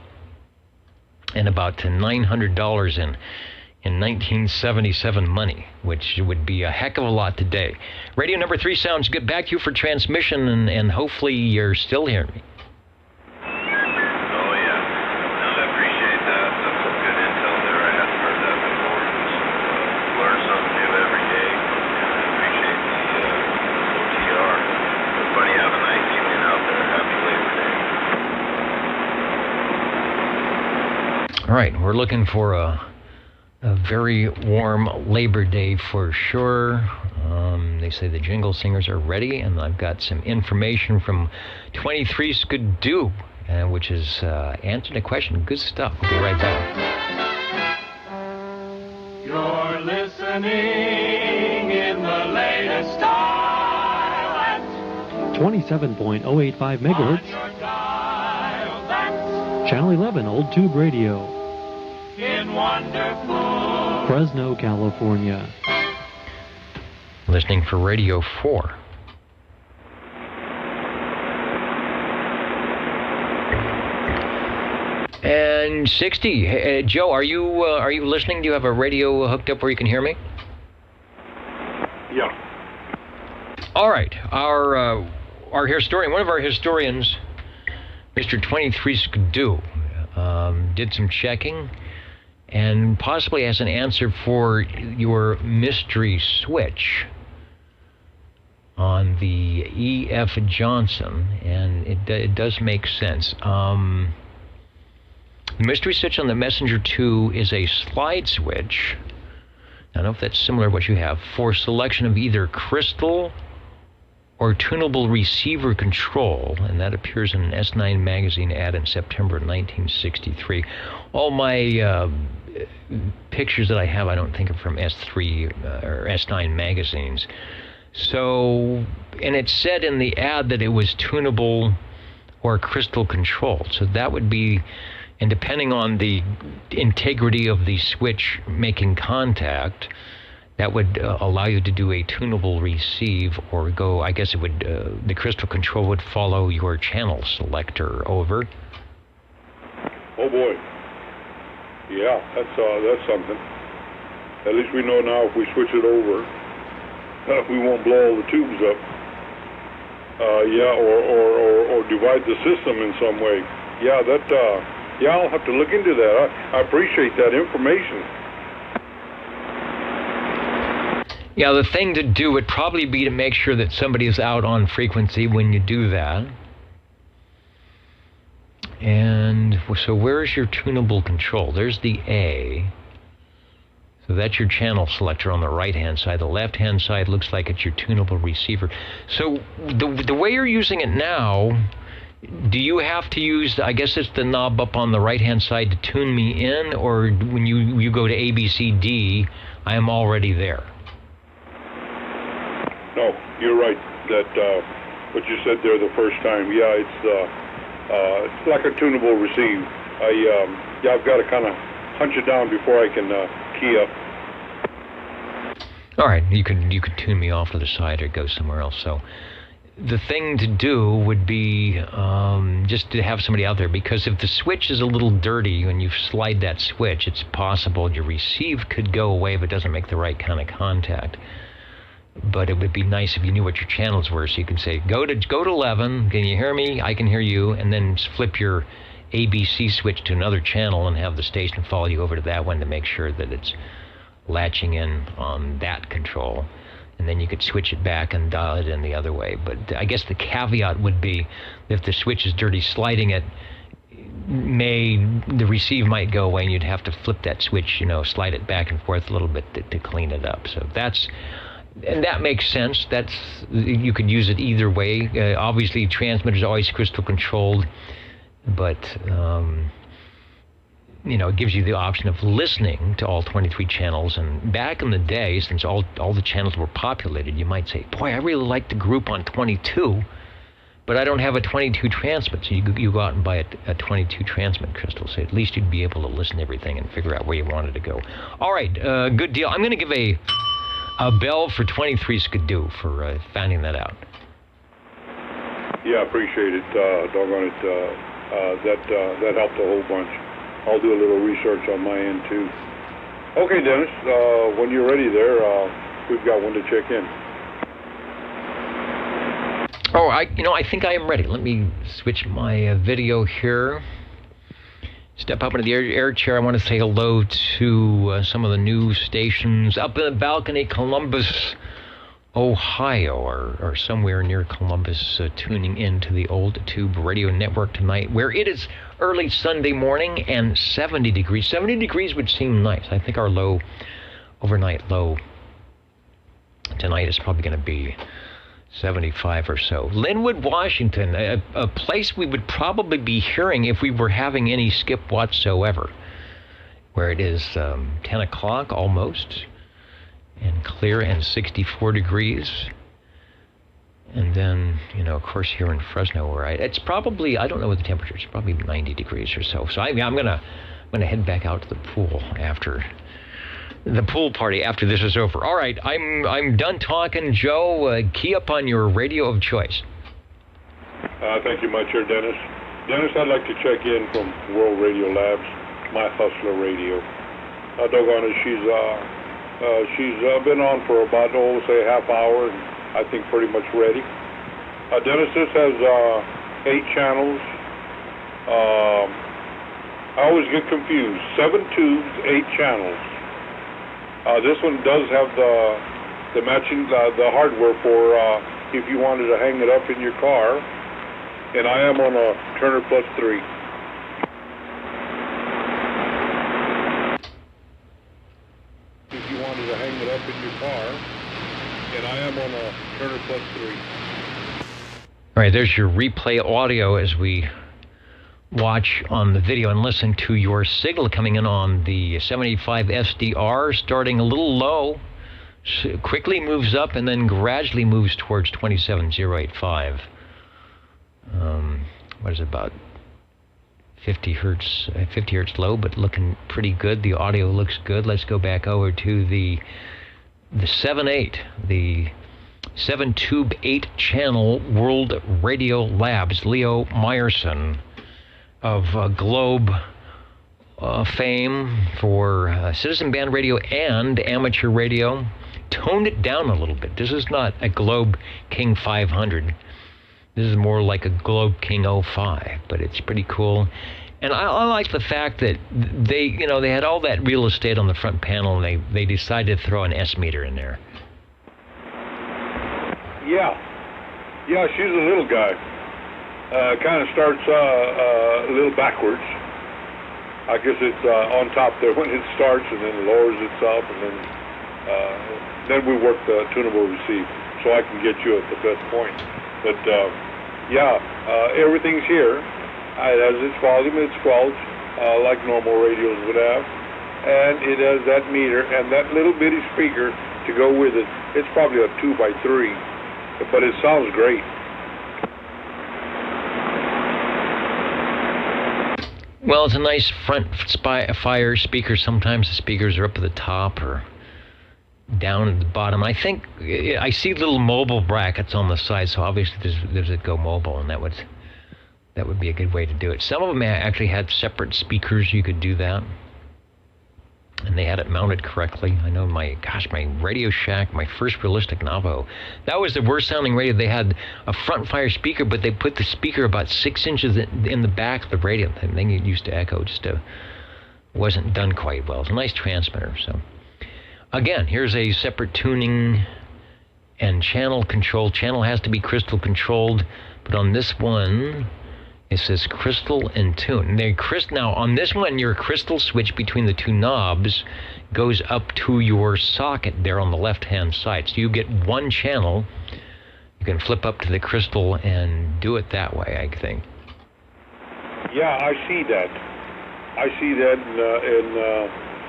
and about $900 in 1977 money, which would be a heck of a lot today. Radio number 3 sounds good. Back to you for transmission, and hopefully you're still hearing me. All right, we're looking for a very warm Labor Day for sure. They say the Jingle Singers are ready, and I've got some information from 23 Skidoo, which is answering a question. Good stuff. We'll be right back.
You're listening in the latest style at
27.085 megahertz. Channel 11, Old Tube Radio.
In one wonderful.
Fresno, California.
Listening for Radio 4. And 60. Joe, are you listening? Do you have a radio hooked up where you can hear me?
Yeah.
All right. Our historian, one of our historians, Mr. 23 Skidoo, did some checking and possibly has an answer for your mystery switch on the E.F. Johnson, and it does make sense. The mystery switch on the Messenger 2 is a slide switch. I don't know if that's similar to what you have, for selection of either crystal or tunable receiver control, and that appears in an S9 magazine ad in September 1963. All my pictures that I have, I don't think are from S3 or S9 magazines. So, and it said in the ad that it was tunable or crystal controlled. So that would be, and depending on the integrity of the switch making contact, that would allow you to do a tunable receive or go, I guess it would, the crystal control would follow your channel selector over.
Oh boy. Yeah, that's something. At least we know now if we switch it over, we won't blow all the tubes up. Or divide the system in some way. Yeah, I'll have to look into that. I appreciate that information.
Yeah, the thing to do would probably be to make sure that somebody is out on frequency when you do that. And so where's your tunable control? There's the A. So that's your channel selector on the right-hand side. The left-hand side looks like it's your tunable receiver. So the way you're using it now, do you have to use, I guess it's the knob up on the right-hand side to tune me in, or when you go to A, B, C, D, I am already there?
No, you're right. That what you said there the first time. Yeah, it's like a tunable receive. I've got to kind of hunch it down before I can key up.
All right, you could tune me off to the side or go somewhere else. So the thing to do would be just to have somebody out there, because if the switch is a little dirty when you slide that switch, it's possible your receive could go away if it doesn't make the right kind of contact. But it would be nice if you knew what your channels were, so you could say, go to 11, can you hear me? I can hear you, and then flip your ABC switch to another channel and have the station follow you over to that one to make sure that it's latching in on that control. And then you could switch it back and dial it in the other way. But I guess the caveat would be, if the switch is dirty, sliding it, the receive might go away and you'd have to flip that switch, slide it back and forth a little bit to clean it up. So and that makes sense. You could use it either way. Obviously, transmitter's always crystal controlled, but it gives you the option of listening to all 23 channels. And back in the day, since all the channels were populated, you might say, boy, I really like the group on 22, but I don't have a 22 transmit. So you go out and buy a 22 transmit crystal. So at least you'd be able to listen to everything and figure out where you wanted to go. All right, good deal. I'm going to give a bell for 23 Skidoo for finding that out.
Yeah, appreciate it. Doggone it. That helped a whole bunch. I'll do a little research on my end too. Okay, Dennis. When you're ready, there, we've got one to check in.
Oh, I think I am ready. Let me switch my video here. Step up into the air chair. I want to say hello to some of the new stations up in the balcony, Columbus, Ohio, or somewhere near Columbus, tuning in to the Old Tube Radio Network tonight, where it is early Sunday morning and 70 degrees. 70 degrees would seem nice. I think our overnight low tonight is probably going to be 75 or so. Linwood, Washington, a place we would probably be hearing if we were having any skip whatsoever, where it is 10 o'clock almost, and clear and 64 degrees. And then, of course, here in Fresno, where it's probably, I don't know what the temperature is, probably 90 degrees or so. So I'm going to going to head back out to the pool after the pool party after this is over. All right, I'm done talking. Joe, key up on your radio of choice.
Thank you much, here, Dennis. Dennis, I'd like to check in from World Radio Labs, my Hustler Radio. Doggone it, she's been on for about, say, half hour, and I think pretty much ready. Dennis, this has 8 channels. I always get confused. 7 tubes, 8 channels. This one does have the matching, the hardware for if you wanted to hang it up in your car. And I am on a Turner Plus 3. If you wanted to hang it up in your car, and I am on a Turner Plus 3.
All right, there's your replay audio as we watch on the video and listen to your signal coming in on the 785 SDR, starting a little low, quickly moves up, and then gradually moves towards 27085. What is it, about 50 hertz low, but looking pretty good. The audio looks good. Let's go back over to the 7.8, the 7-tube 8-channel World Radio Labs. Leo Meyerson of Globe fame for citizen band radio and amateur radio. Toned it down a little bit. This is not a Globe King 500. This is more like a Globe King 05, but it's pretty cool. And I like the fact that they had all that real estate on the front panel, and they decided to throw an S meter in there.
Yeah, she's a little guy. Kind of starts a little backwards. I guess it's on top there when it starts, and then lowers itself, and then we work the tunable receive, so I can get you at the best point. But everything's here. It has its volume, its squelch, like normal radios would have, and it has that meter and that little bitty speaker to go with it. It's probably a 2x3, but it sounds great.
Well, it's a nice front fire speaker. Sometimes the speakers are up at the top or down at the bottom. I think I see little mobile brackets on the side, so obviously there's a Go Mobile, and that would be a good way to do it. Some of them actually had separate speakers. You could do that, and they had it mounted correctly. I know my Radio Shack, my first realistic Navajo, that was the worst sounding radio. They had a front fire speaker, but they put the speaker about 6 inches in the back of the radio. The thing it used to echo wasn't done quite well. It's a nice transmitter. So again, here's a separate tuning and channel control. Channel has to be crystal controlled, but on this one it says crystal and tune. Now on this one, your crystal switch between the two knobs goes up to your socket there on the left-hand side. So you get one channel. You can flip up to the crystal and do it that way, I think.
Yeah, I see that. And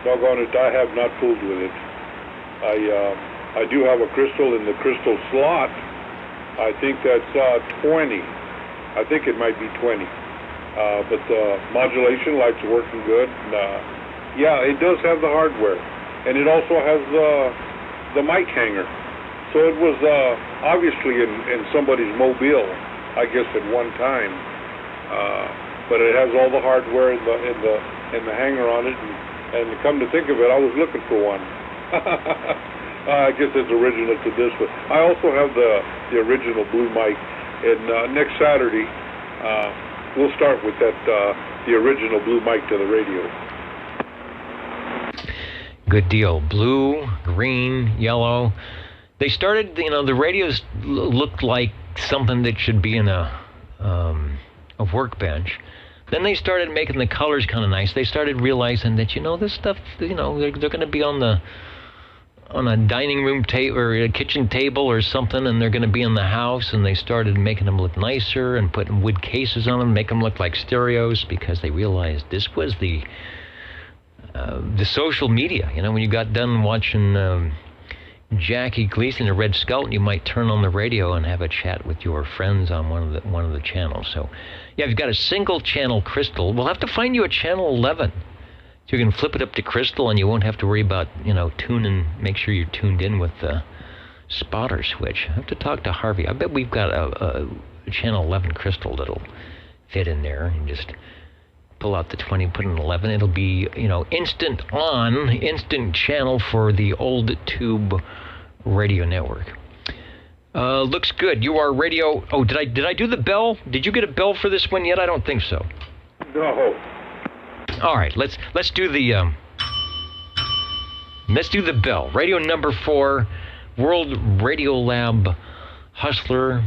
doggone it, I have not fooled with it. I do have a crystal in the crystal slot. I think that's 20. I think it might be 20. But the modulation lights are working good. And, it does have the hardware. And it also has the mic hanger. So it was obviously in somebody's mobile, I guess, at one time. But it has all the hardware and the hanger on it. And come to think of it, I was looking for one. I guess it's original to this, but I also have the original blue mic. And next Saturday, we'll start with the original blue mic to the radio.
Good deal. Blue, green, yellow. They started, the radios looked like something that should be in a workbench. Then they started making the colors kind of nice. They started realizing that, this stuff, they're going to be on a dining room table or a kitchen table or something, and they're going to be in the house, and they started making them look nicer and putting wood cases on them, make them look like stereos, because they realized this was the social media. When you got done watching Jackie Gleason or Red Skull, you might turn on the radio and have a chat with your friends on one of the channels. So yeah, if you've got a single channel crystal, we'll have to find you a channel 11 So you can flip it up to crystal, and you won't have to worry about, tuning, make sure you're tuned in with the spotter switch. I have to talk to Harvey. I bet we've got a channel 11 crystal that'll fit in there, and just pull out the 20, put in 11. It'll be, instant channel for the old tube radio network. Looks good. You are radio. Oh, did I do the bell? Did you get a bell for this one yet? I don't think so.
No.
All right, let's do the bell. Radio number 4, World Radio Lab Hustler,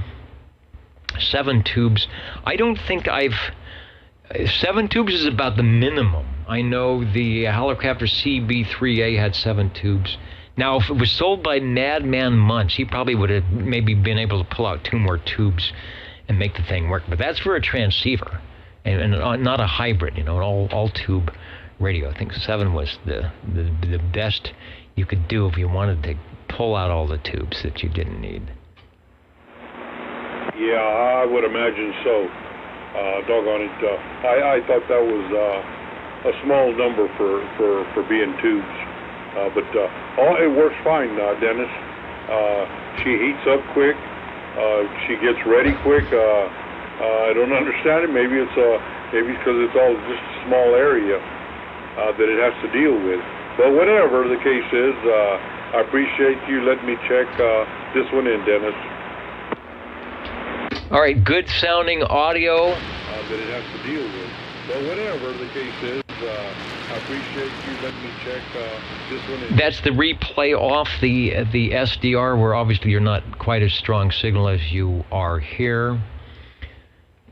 7 tubes. I don't think 7 tubes is about the minimum. I know the Helicopter CB3A had 7 tubes. Now, if it was sold by Madman Munch, he probably would have maybe been able to pull out 2 more tubes and make the thing work. But that's for a transceiver and not a hybrid, an all-tube radio. I think 7 was the best you could do if you wanted to pull out all the tubes that you didn't need.
Yeah, I would imagine so. Doggone it. I thought that was a small number for being tubes. But it works fine, Dennis. She heats up quick. She gets ready quick. I don't understand it. Maybe it's because it's all just a small area that it has to deal with. But whatever the case is, I appreciate you letting me check this one in, Dennis.
All right, good sounding audio.
That it has to deal with. But whatever the case is, I appreciate you letting me check this one in.
That's the replay off the SDR, where obviously you're not quite as strong signal as you are here.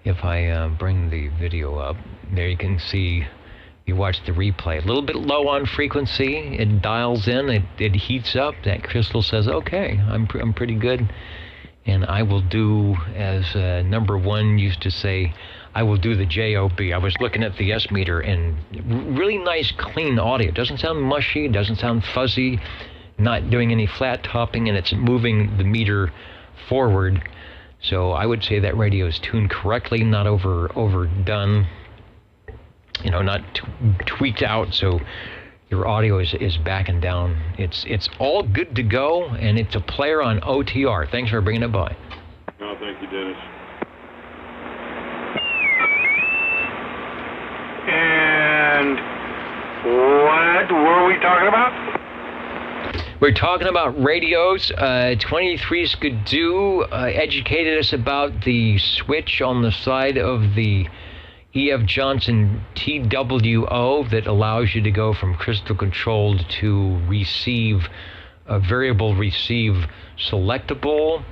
If I bring the video up, there you can see, you watch the replay. A little bit low on frequency. It dials in, it heats up. That crystal says, okay, I'm pretty good. And I will do, as number 1 used to say, I will do the JOB. I was looking at the S meter, and really nice, clean audio. It doesn't sound mushy, it doesn't sound fuzzy, not doing any flat topping, and it's moving the meter forward. So I would say that radio is tuned correctly, not overdone, not tweaked out, so your audio is backing down. It's all good to go, and it's a player on OTR. Thanks for bringing it by.
No, thank you, Dennis.
And what were we talking about?
We're talking about radios. 23 Skidoo educated us about the switch on the side of the E.F. Johnson TWO that allows you to go from crystal controlled to receive, variable receive selectable.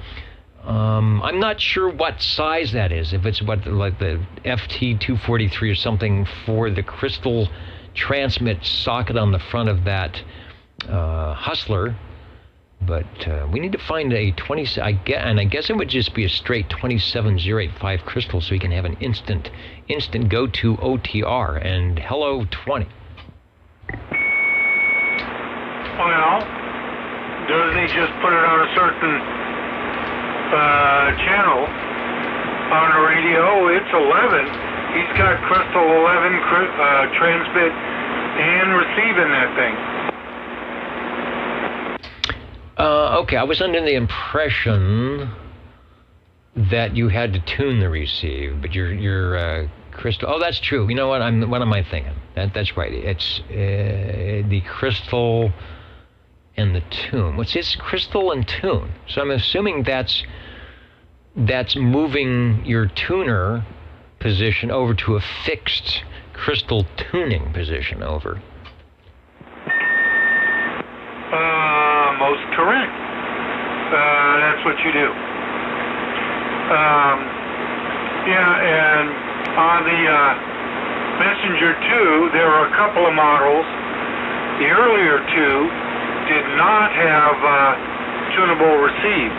I'm not sure what size that is, if it's like the FT243 or something for the crystal transmit socket on the front of that Hustler. But we need to find a 20, I guess it would just be a straight 27085 crystal, so you can have an instant go-to OTR. And hello, 20.
Well, doesn't he just put it on a certain channel on the radio? It's 11. He's got crystal 11 transmit and receive in that thing.
Okay, I was under the impression that you had to tune the receive, but your crystal. Oh, that's true. You know what? What am I thinking? That's right. It's the crystal and the tune. What's this? Crystal and tune. So I'm assuming that's moving your tuner position over to a fixed crystal tuning position over.
Most correct. That's what you do. Yeah, and on the Messenger 2, there are a couple of models. The earlier two did not have tunable receive.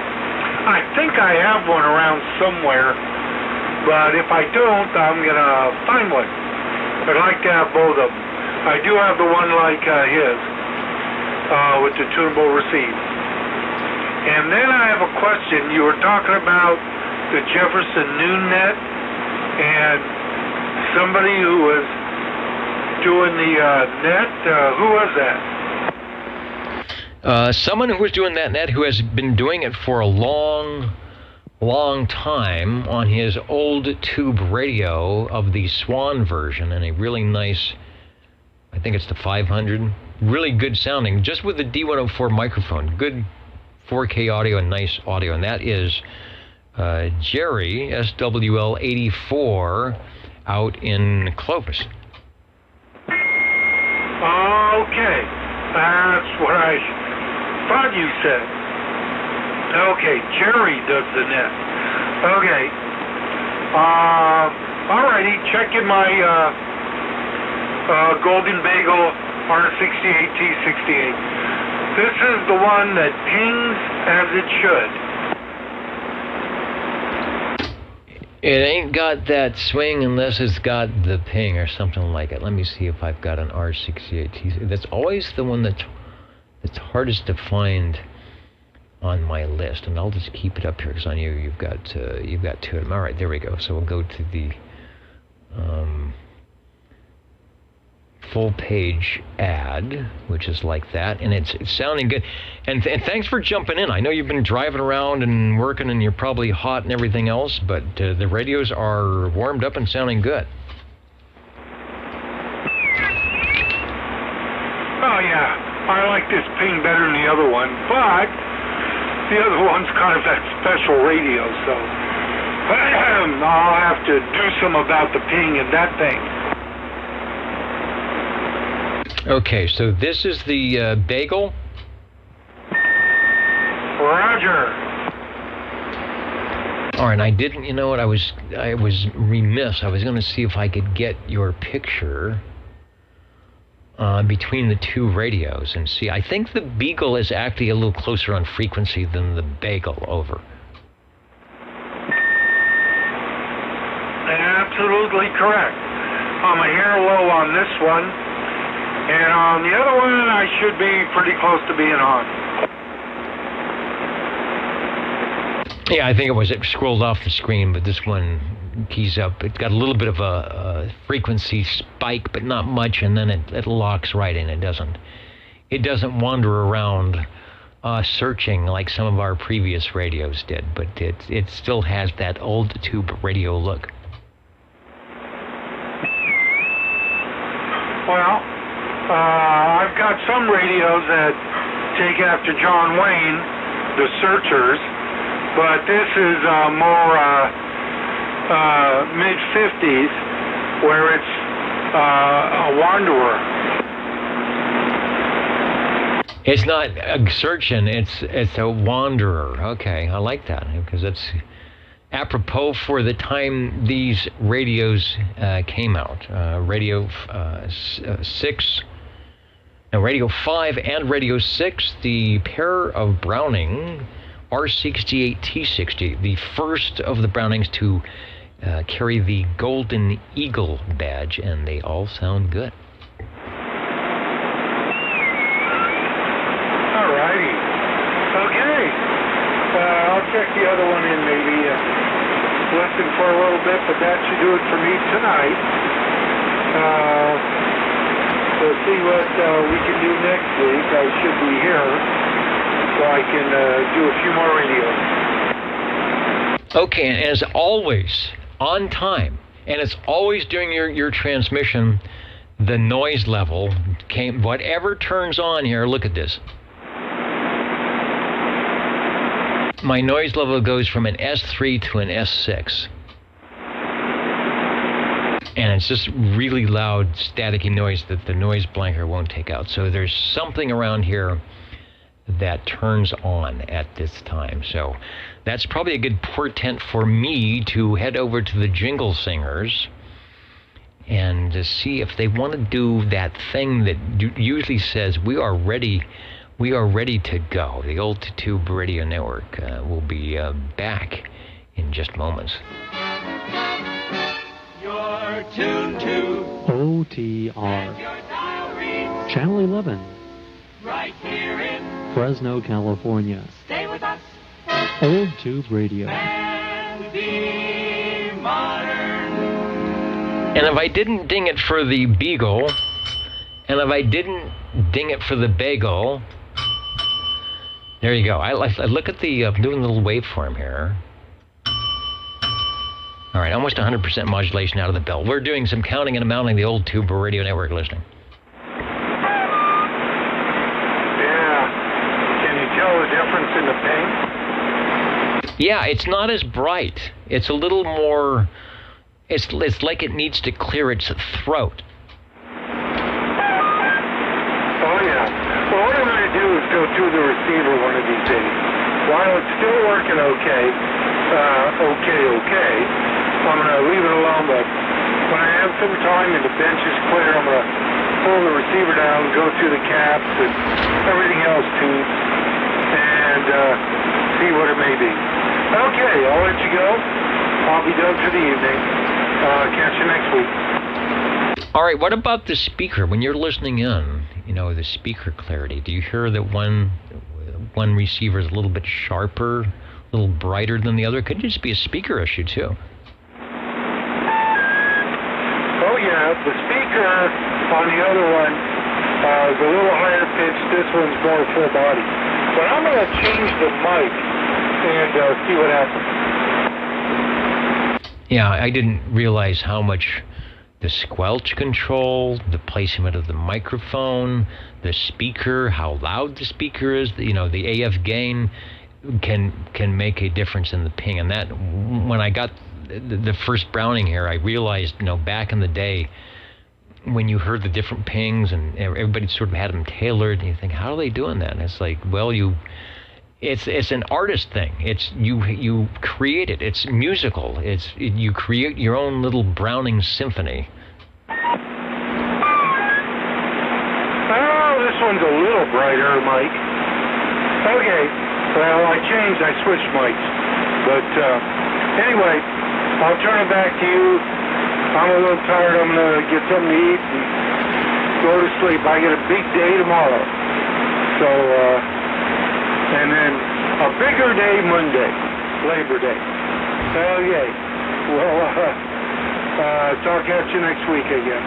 I think I have one around somewhere, but if I don't, I'm going to find one. I'd like to have both of them. I do have the one like his. With the tunable receive. And then I have a question. You were talking about the Jefferson Noon Net, and somebody who was doing the net. Who was that?
Someone who was doing that net who has been doing it for a long time on his old tube radio of the Swan version, and a really nice, I think it's the 500, really good sounding, just with the D104 microphone. Good 4K audio and nice audio, and that is Jerry, SWL84, out in Clovis.
Okay, that's what I thought you said. Okay, Jerry does the net. Okay. Alrighty, checking my Golden Bagel R68T68. This is the one that pings as it should.
It ain't got that swing unless it's got the ping or something like it. Let me see if I've got an R68T. That's always the one that's hardest to find on my list, and I'll just keep it up here because I know you've got two of them. All right, there we go. So we'll go to the full page ad, which is like that, and it's sounding good. And thanks for jumping in. I know you've been driving around and working, and you're probably hot and everything else, but the radios are warmed up and sounding good.
Oh yeah, I like this ping better than the other one, but the other one's kind of that special radio, so I'll have to do some about the ping and that thing.
Okay, so this is the Bagel.
Roger.
All right, I didn't. You know what? I was remiss. I was going to see if I could get your picture between the two radios and see. I think the Beagle is actually a little closer on frequency than the Bagel. Over.
Absolutely correct. I'm a hair low on this one, and on the other one, I should be pretty close to being on.
Yeah, I think it scrolled off the screen, but this one keys up. It's got a little bit of a frequency spike, but not much, and then it locks right in. It doesn't wander around searching like some of our previous radios did, but it still has that old tube radio look.
Well, I've got some radios that take after John Wayne, the Searchers, but this is more mid-50s, where it's a Wanderer.
It's not a searching, it's a Wanderer. Okay, I like that, because it's apropos for the time these radios came out. Radio 5 and Radio 6, the pair of Browning R68T60, the first of the Brownings to carry the Golden Eagle badge, and they all sound good.
Alrighty. Okay. I'll check the other one in maybe. Listen for a little bit, but that should do it for me tonight. We'll see what we can do next week. I should be here, so I can do a few more radios.
Okay, and as always, on time, and it's always during your transmission, the noise level whatever turns on here, look at this. My noise level goes from an S3 to an S6. And it's just really loud, staticky noise that the noise blanker won't take out. So there's something around here that turns on at this time. So that's probably a good portent for me to head over to the Jingle Singers and to see if they want to do that thing that usually says, we are ready to go. The old Tube Radio Network will be back in just moments.
You're tuned to
OTR Channel 11,
right here in
Fresno, California.
Stay with us
Old Tube Radio.
and be modern.
And if I didn't ding it for the Beagle, And if I didn't ding it for the bagel, there you go. I look at the, doing a little waveform here. All right, almost 100% modulation out of the bell. We're doing some counting and amounting the old tube radio network listening.
Yeah. Can you tell the difference in the ping?
Yeah, it's not as bright. It's a little more, it's like it needs to clear its throat.
Oh, yeah. Well, what I'm going to do is go to the receiver one of these days. While it's still working okay, I'm going to leave it alone, but when I have some time and the bench is clear, I'm going to pull the receiver down, go to the caps and everything else tubes, and see what it may be. Okay, I'll let you go. I'll be done for the evening. Catch you next week.
All right, what about the speaker? When you're listening in, you know, the speaker clarity, do you hear that one receiver is a little bit sharper, a little brighter than the other? Could just be a speaker issue, too.
Oh, yeah, the speaker on the other one is a little higher pitched. This one's more full body. But I'm going to change the mic and see what happens.
Yeah, I didn't realize how much the squelch control, the placement of the microphone, the speaker, how loud the speaker is, you know, the AF gain can make a difference in the ping. And that, when I got the first Browning here, I realized, you know, back in the day, when you heard the different pings and everybody sort of had them tailored, and you think, how are they doing that? And it's like, well, it's an artist thing. It's you create it. It's musical. You create your own little Browning symphony.
Oh, this one's a little brighter, Mike. Okay, well, I switched mics. But anyway, I'll turn it back to you. I'm a little tired. I'm going to get something to eat and go to sleep. I get a big day tomorrow. So, and then a bigger day Monday, Labor Day. Okay. Well, talk at you next week again.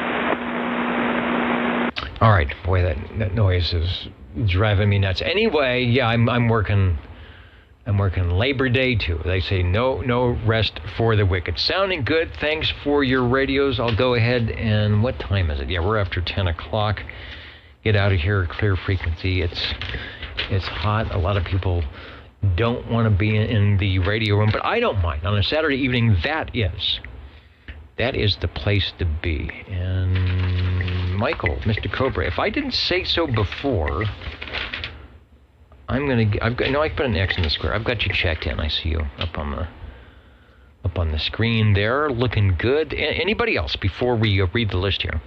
All right. Boy, that noise is driving me nuts. Anyway, yeah, I'm working Labor Day too. They say no rest for the wicked. Sounding good. Thanks for your radios. I'll go ahead and, what time is it? Yeah, we're after 10 o'clock. Get out of here. Clear frequency. It's hot. A lot of people don't want to be in the radio room, but I don't mind. On a Saturday evening, that is the place to be. And Michael, Mr. Cobra, if I didn't say so before, I put an X in the square. I've got you checked in. I see you up on the screen there, looking good. Anybody else before we read the list here?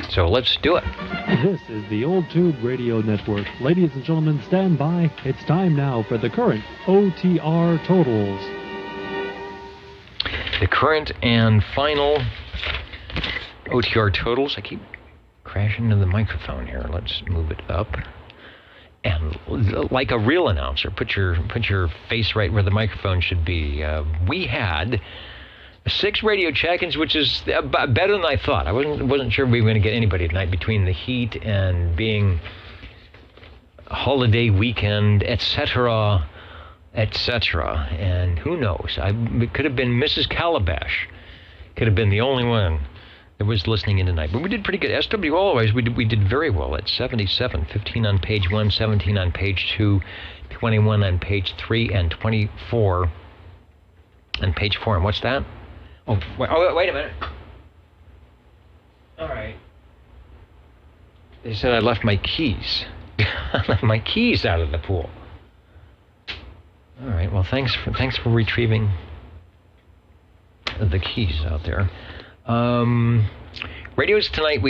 So let's do it.
This is the Old Tube Radio Network. Ladies and gentlemen, stand by. It's time now for the current OTR totals.
The current and final OTR totals. I keep crashing into the microphone here. Let's move it up. And like a real announcer, put your face right where the microphone should be. We had 6 radio check-ins, which is better than I thought. I wasn't sure we were going to get anybody tonight between the heat and being a holiday weekend, etc., etc. And who knows? It could have been Mrs. Calabash. Could have been the only one that was listening in tonight. But we did pretty good. SW always, we did very well at 77. 15 on page 1, 17 on page 2, 21 on page 3, and 24 on page 4. And what's that? Oh, wait a minute. All right. They said I left my keys. I left my keys out of the pool. All right. Well, thanks for retrieving the keys out there. Radios tonight.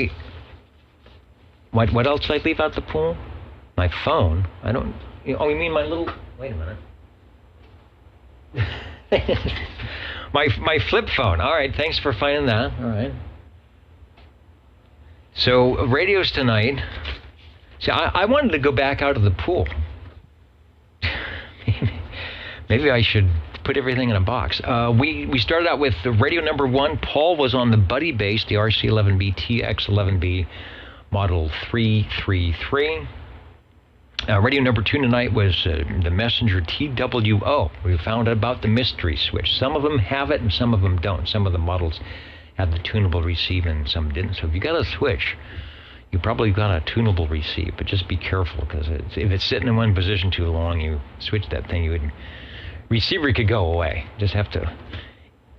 What else did I leave out the pool? My phone. I don't. Oh, you mean my little? Wait a minute. My flip phone. All right, thanks for finding that. All right. So radios tonight. See, I wanted to go back out of the pool. Maybe I should put everything in a box. We started out with the radio number 1. Paul was on the Buddy bass, the RC11B TX11B model 333. Radio number 2 tonight was the Messenger TWO. We found out about the mystery switch. Some of them have it and some of them don't. Some of the models have the tunable receive and some didn't. So if you got a switch, you probably got a tunable receive, but just be careful, because if it's sitting in one position too long, you switch that thing, receiver could go away. Just have to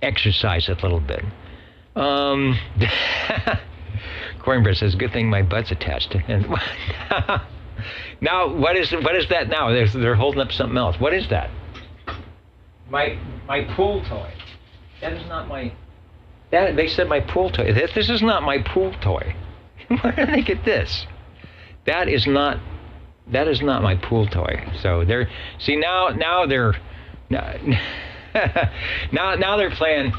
exercise it a little bit. Cornbread says, good thing my butt's attached. And now, what is that now? They're holding up something else. What is that? My pool toy. That is not my... they said my pool toy. This is not my pool toy. Where did they get this? That is not my pool toy. So they're... See, now they're... Now they're playing...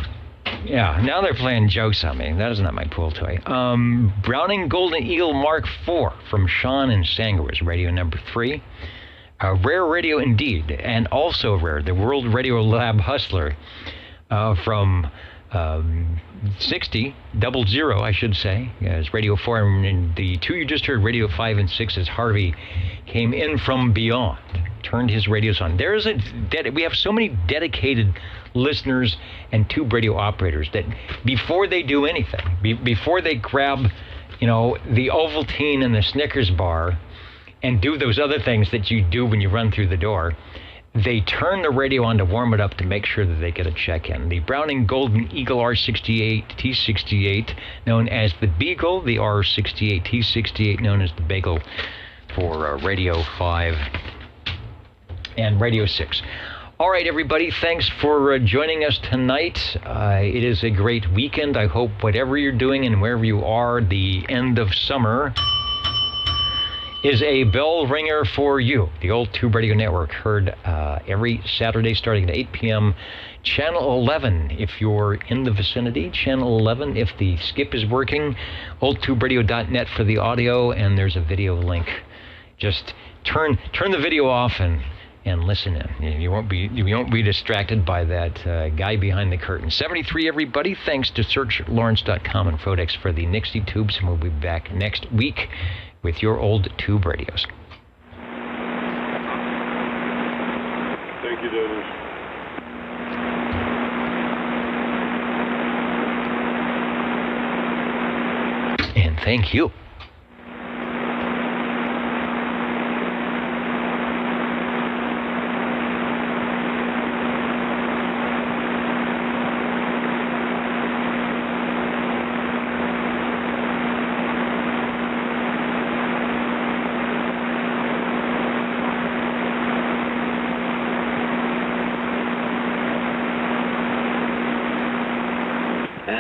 Yeah, now they're playing jokes on me. That is not my pool toy. Browning Golden Eagle Mark IV from Sean and Sanger was radio number 3. Rare radio indeed, and also rare, the World Radio Lab Hustler from 60, 00, I should say, is radio 4, and the 2 you just heard, radio 5 and 6, as Harvey came in from beyond, turned his radios on. We have so many dedicated listeners and tube radio operators that before they do anything, before they grab, the Ovaltine and the Snickers bar and do those other things that you do when you run through the door, they turn the radio on to warm it up to make sure that they get a check-in. The Browning Golden Eagle R68 T68, known as the Beagle, the R68 T68, known as the Bagel for Radio 5 and Radio 6. All right, everybody, thanks for joining us tonight. It is a great weekend. I hope whatever you're doing and wherever you are, the end of summer is a bell ringer for you. The Old Tube Radio Network, heard every Saturday starting at 8 p.m. Channel 11 if you're in the vicinity. Channel 11 if the skip is working. oldtuberadio.net for the audio, and there's a video link. Just turn the video off and listen in. You won't be distracted by that guy behind the curtain. 73, everybody. Thanks to SearchLawrence.com and Fodex for the Nixie tubes, and we'll be back next week with your old tube radios.
Thank you, Dennis.
And thank you.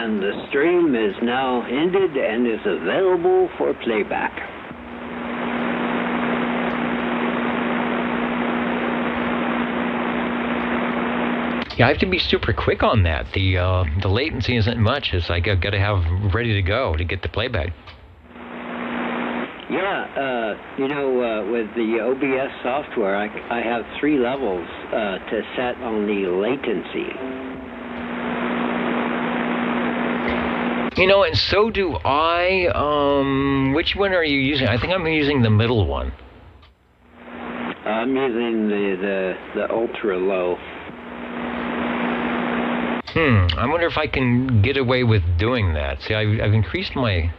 The stream is now ended and is available for playback.
Yeah, I have to be super quick on that. The latency isn't much. It's like I've got to have ready to go to get the playback.
Yeah, with the OBS software, I have 3 levels to set on the latency.
And so do I. Which one are you using? I think I'm using the middle one.
I'm using the ultra low.
I wonder if I can get away with doing that. See, I've increased my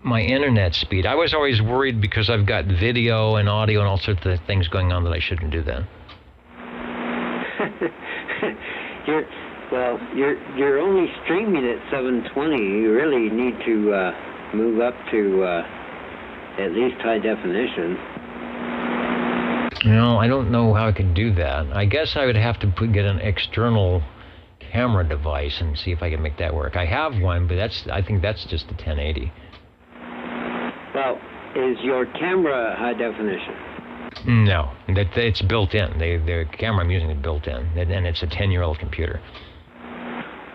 internet speed. I was always worried because I've got video and audio and all sorts of things going on that I shouldn't do that.
You're only streaming at 720. You really need to move up to at least high definition.
I don't know how I could do that. I guess I would have to get an external camera device and see if I can make that work. I have one, but I think that's just a 1080.
Well, is your camera high definition?
No, it's built in. The camera I'm using is built in, and it's a 10-year-old computer.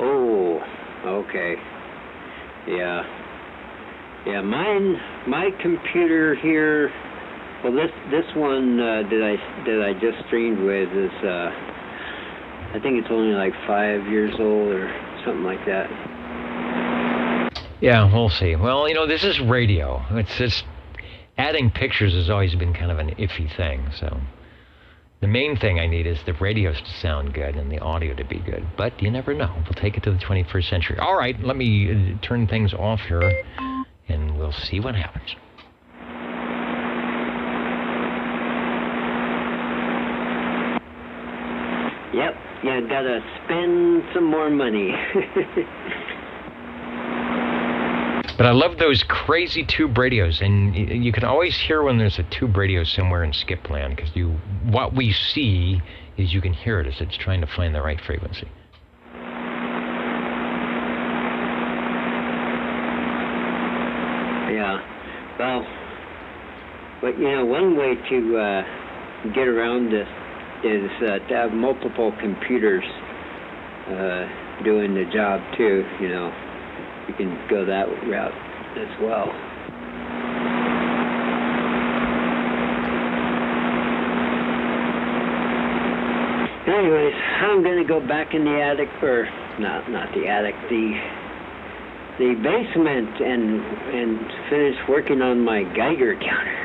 Oh, okay. Yeah, my computer here Well, this one that I just streamed with is I think it's only like 5 years old or something like that.
Yeah, we'll see. Well, this is radio. It's just adding pictures has always been kind of an iffy thing. So the main thing I need is the radio to sound good and the audio to be good. But you never know. We'll take it to the 21st century. All right, let me turn things off here, and we'll see what happens.
Yep, yeah, gotta spend some more money.
But I love those crazy tube radios, and you can always hear when there's a tube radio somewhere in skip land, because what we see is you can hear it as it's trying to find the right frequency.
Yeah, well, but one way to get around this is to have multiple computers doing the job too. You can go that route as well. Anyways, I'm going to go back in the attic, or not the attic, the basement, and finish working on my Geiger counter.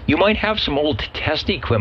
You might have some old test equipment